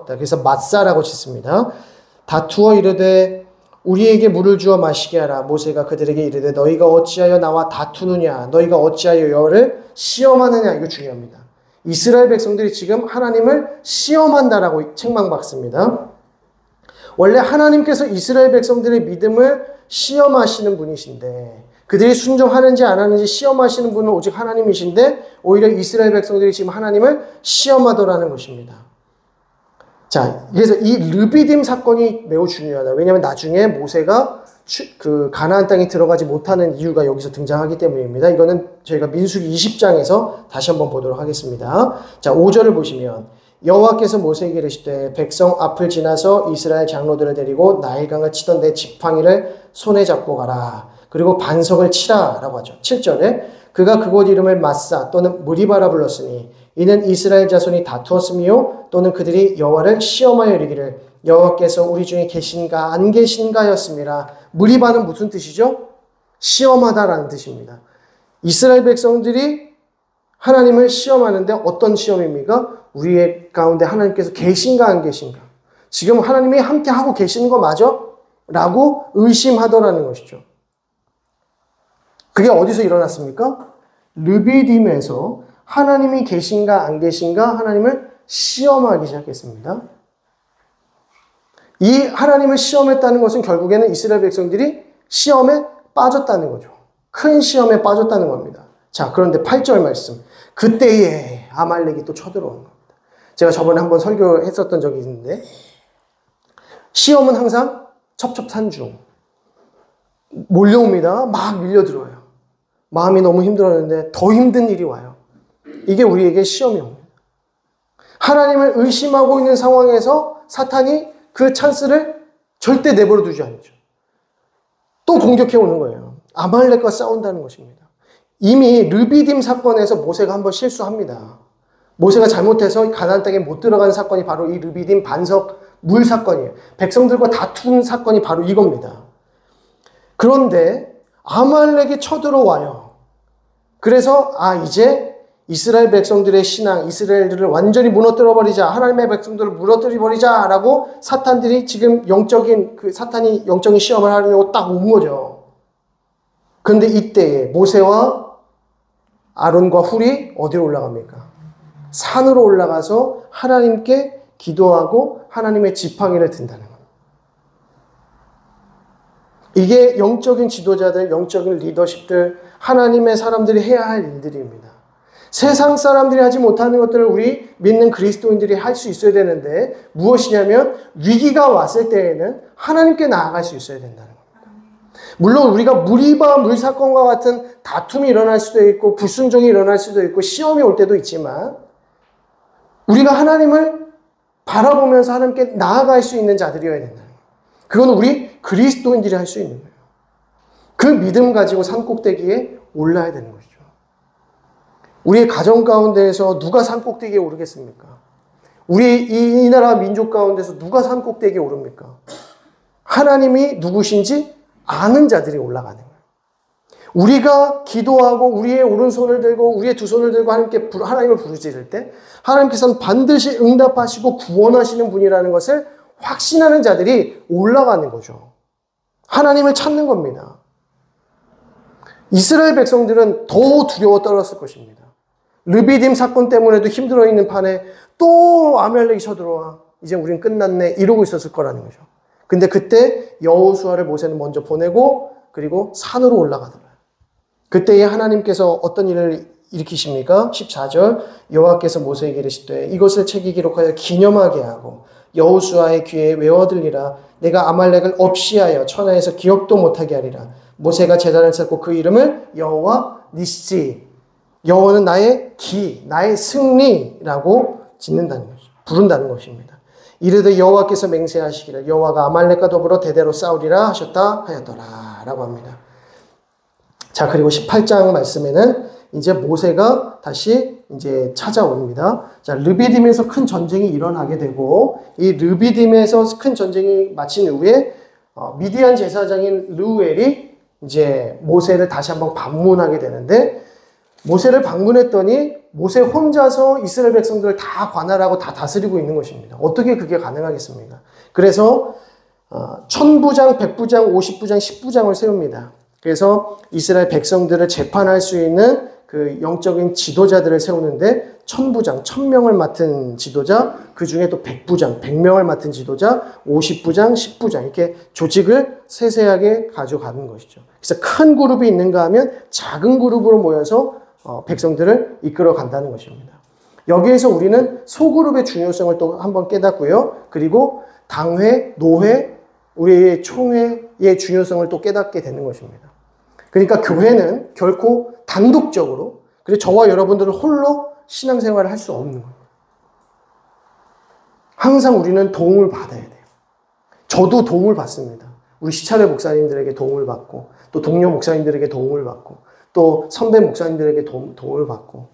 그래서 맞사라고 짓습니다. 다투어 이르되 우리에게 물을 주어 마시게 하라. 모세가 그들에게 이르되 너희가 어찌하여 나와 다투느냐? 너희가 어찌하여 여호와를 시험하느냐? 이거 중요합니다. 이스라엘 백성들이 지금 하나님을 시험한다라고 책망받습니다. 원래 하나님께서 이스라엘 백성들의 믿음을 시험하시는 분이신데 그들이 순종하는지 안 하는지 시험하시는 분은 오직 하나님이신데 오히려 이스라엘 백성들이 지금 하나님을 시험하더라는 것입니다. 자, 그래서 이 르비딤 사건이 매우 중요하다. 왜냐하면 나중에 모세가 그 가나안 땅에 들어가지 못하는 이유가 여기서 등장하기 때문입니다. 이거는 저희가 민수기 20장에서 다시 한번 보도록 하겠습니다. 자, 5절을 보시면 여호와께서 모세에게 이르시되 백성 앞을 지나서 이스라엘 장로들을 데리고 나일강을 치던 내 지팡이를 손에 잡고 가라. 그리고 반석을 치라 라고 하죠. 7절에 그가 그곳 이름을 마사 또는 무리바라 불렀으니 이는 이스라엘 자손이 다투었으며 또는 그들이 여호와를 시험하여 이르기를 여호와께서 우리 중에 계신가 안 계신가였습니다. 무리바는 무슨 뜻이죠? 시험하다라는 뜻입니다. 이스라엘 백성들이 하나님을 시험하는데 어떤 시험입니까? 우리의 가운데 하나님께서 계신가 안 계신가? 지금 하나님이 함께 하고 계시는 거 맞아? 라고 의심하더라는 것이죠. 그게 어디서 일어났습니까? 르비딤에서 하나님이 계신가 안 계신가 하나님을 시험하기 시작했습니다. 이 하나님을 시험했다는 것은 결국에는 이스라엘 백성들이 시험에 빠졌다는 거죠. 큰 시험에 빠졌다는 겁니다. 자, 그런데 8절 말씀. 그때에 아말렉이 또 쳐들어오는 겁니다. 제가 저번에 한번 설교했었던 적이 있는데 시험은 항상 첩첩산중 몰려옵니다. 막 밀려들어요. 마음이 너무 힘들었는데 더 힘든 일이 와요. 이게 우리에게 시험이 옵니다. 하나님을 의심하고 있는 상황에서 사탄이 그 찬스를 절대 내버려 두지 않죠. 또 공격해 오는 거예요. 아말렉과 싸운다는 것입니다. 이미 르비딤 사건에서 모세가 한번 실수합니다. 모세가 잘못해서 가나안 땅에 못 들어가는 사건이 바로 이 르비딤 반석 물 사건이에요. 백성들과 다투는 사건이 바로 이겁니다. 그런데 아말렉이 쳐들어와요. 그래서 이제 이스라엘 백성들의 신앙, 이스라엘들을 완전히 무너뜨려버리자, 하나님의 백성들을 무너뜨려버리자 라고 사탄들이 지금 사탄이 영적인 시험을 하려고 딱 온 거죠. 그런데 이때에 모세와 아론과 훌이 어디로 올라갑니까? 산으로 올라가서 하나님께 기도하고 하나님의 지팡이를 든다는 겁니다. 이게 영적인 지도자들, 영적인 리더십들, 하나님의 사람들이 해야 할 일들입니다. 세상 사람들이 하지 못하는 것들을 우리 믿는 그리스도인들이 할 수 있어야 되는데 무엇이냐면 위기가 왔을 때에는 하나님께 나아갈 수 있어야 된다는 겁니다. 물론 우리가 물이바 물사건과 같은 다툼이 일어날 수도 있고 불순종이 일어날 수도 있고 시험이 올 때도 있지만 우리가 하나님을 바라보면서 하나님께 나아갈 수 있는 자들이어야 된다는 거예요. 그건 우리 그리스도인들이 할 수 있는 거예요. 그 믿음 가지고 산꼭대기에 올라야 되는 것이죠. 우리의 가정 가운데에서 누가 산꼭대기에 오르겠습니까? 우리 이 나라 민족 가운데서 누가 산꼭대기에 오릅니까? 하나님이 누구신지 아는 자들이 올라가는 거예요. 우리가 기도하고 우리의 오른손을 들고 우리의 두 손을 들고 하나님을 부르짖을 때 하나님께서는 반드시 응답하시고 구원하시는 분이라는 것을 확신하는 자들이 올라가는 거죠. 하나님을 찾는 겁니다. 이스라엘 백성들은 더 두려워 떨었을 것입니다. 르비딤 사건 때문에도 힘들어 있는 판에 또 아말렉이 쳐들어와 이제 우린 끝났네 이러고 있었을 거라는 거죠. 근데 그때 여호수아를 모세는 먼저 보내고 그리고 산으로 올라가더라고요. 그때에 하나님께서 어떤 일을 일으키십니까? 14절 여호와께서 모세에게 이르시되 이것을 책에 기록하여 기념하게 하고 여호수아의 귀에 외워들리라. 내가 아말렉을 없이하여 천하에서 기억도 못하게 하리라. 모세가 제단을 쌓고 그 이름을 여호와 니시, 여호와는 나의 기, 나의 승리라고 짓는다는 것이죠. 부른다는 것입니다. 이르되 여호와께서 맹세하시기를 여호와가 아말렉과 더불어 대대로 싸우리라 하셨다 하였더라 라고 합니다. 자, 그리고 18장 말씀에는 이제 모세가 다시 이제 찾아옵니다. 자, 르비딤에서 큰 전쟁이 일어나게 되고 이 르비딤에서 큰 전쟁이 마친 후에 미디안 제사장인 르우엘이 이제 모세를 다시 한번 방문하게 되는데 모세를 방문했더니 모세 혼자서 이스라엘 백성들을 다 관할하고 다 다스리고 있는 것입니다. 어떻게 그게 가능하겠습니까? 그래서 1000부장, 100부장, 50부장, 10부장을 세웁니다. 그래서 이스라엘 백성들을 재판할 수 있는 그 영적인 지도자들을 세우는데 1000부장, 1000명을 맡은 지도자, 그 중에 또 100부장, 100명을 맡은 지도자, 50부장, 10부장 이렇게 조직을 세세하게 가져가는 것이죠. 그래서 큰 그룹이 있는가 하면 작은 그룹으로 모여서 백성들을 이끌어 간다는 것입니다. 여기에서 우리는 소그룹의 중요성을 또 한번 깨닫고요. 그리고 당회, 노회, 우리의 총회의 중요성을 또 깨닫게 되는 것입니다. 그러니까 교회는 결코 단독적으로, 그리고 저와 여러분들은 홀로 신앙생활을 할 수 없는 거예요. 항상 우리는 도움을 받아야 돼요. 저도 도움을 받습니다. 우리 시차례 목사님들에게 도움을 받고, 또 동료 목사님들에게 도움을 받고, 또 선배 목사님들에게 도움을 받고.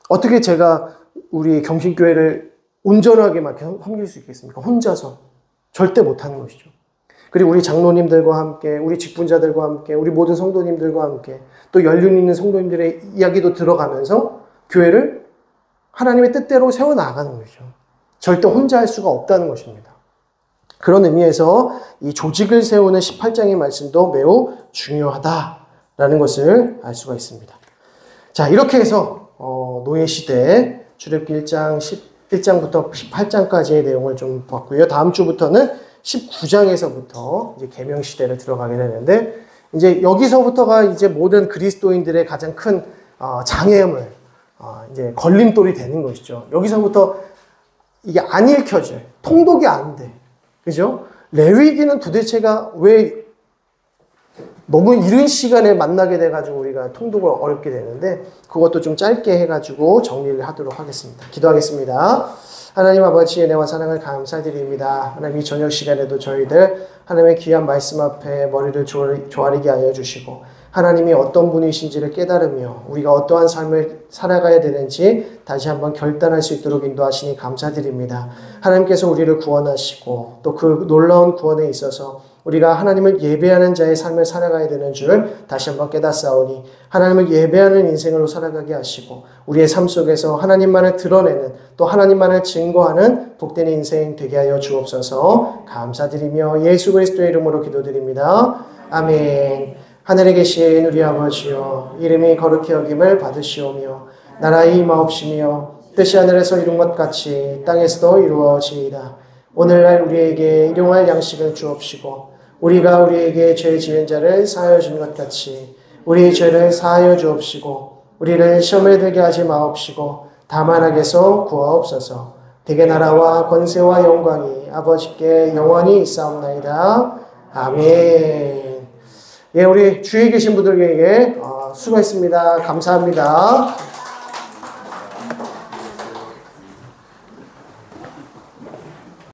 어떻게 제가 우리 경신교회를 온전하게 막 섬길 수 있겠습니까? 혼자서. 절대 못하는 것이죠. 그리고 우리 장로님들과 함께, 우리 직분자들과 함께, 우리 모든 성도님들과 함께, 또 연륜 있는 성도님들의 이야기도 들어가면서 교회를 하나님의 뜻대로 세워나가는 것이죠. 절대 혼자 할 수가 없다는 것입니다. 그런 의미에서 이 조직을 세우는 18장의 말씀도 매우 중요하다라는 것을 알 수가 있습니다. 자, 이렇게 해서 노예시대 출애굽기 1장 11장부터 18장까지의 내용을 좀 봤고요. 다음 주부터는 19장에서부터 이제 계명시대를 들어가게 되는데, 이제 여기서부터가 이제 모든 그리스도인들의 가장 큰 장애물, 이제 걸림돌이 되는 것이죠. 여기서부터 이게 안 읽혀져요. 통독이 안 돼. 그죠? 레위기는 도대체가 왜 너무 이른 시간에 만나게 돼가지고 우리가 통독을 어렵게 되는데, 그것도 좀 짧게 해가지고 정리를 하도록 하겠습니다. 기도하겠습니다. 하나님 아버지의 은혜와 사랑을 감사드립니다. 하나님 이 저녁 시간에도 저희들 하나님의 귀한 말씀 앞에 머리를 조아리게 하여 주시고, 하나님이 어떤 분이신지를 깨달으며 우리가 어떠한 삶을 살아가야 되는지 다시 한번 결단할 수 있도록 인도하시니 감사드립니다. 하나님께서 우리를 구원하시고 또 그 놀라운 구원에 있어서 우리가 하나님을 예배하는 자의 삶을 살아가야 되는 줄 다시 한번 깨닫사오니, 하나님을 예배하는 인생으로 살아가게 하시고 우리의 삶 속에서 하나님만을 드러내는, 또 하나님만을 증거하는 복된 인생 되게 하여 주옵소서. 감사드리며 예수 그리스도의 이름으로 기도드립니다. 아멘. 하늘에 계신 우리 아버지여, 이름이 거룩히 여김을 받으시오며 나라의 임하옵시며 뜻이 하늘에서 이룬 것 같이 땅에서도 이루어지이다. 오늘날 우리에게 일용할 양식을 주옵시고 우리가 우리에게 죄 지은 자를 사하여 준 것 같이 우리의 죄를 사하여 주옵시고 우리를 시험에 들게 하지 마옵시고 다만 악에서 구하옵소서. 대개 나라와 권세와 영광이 아버지께 영원히 있사옵나이다. 아멘. 예, 우리 주위에 계신 분들에게 수고했습니다. 감사합니다.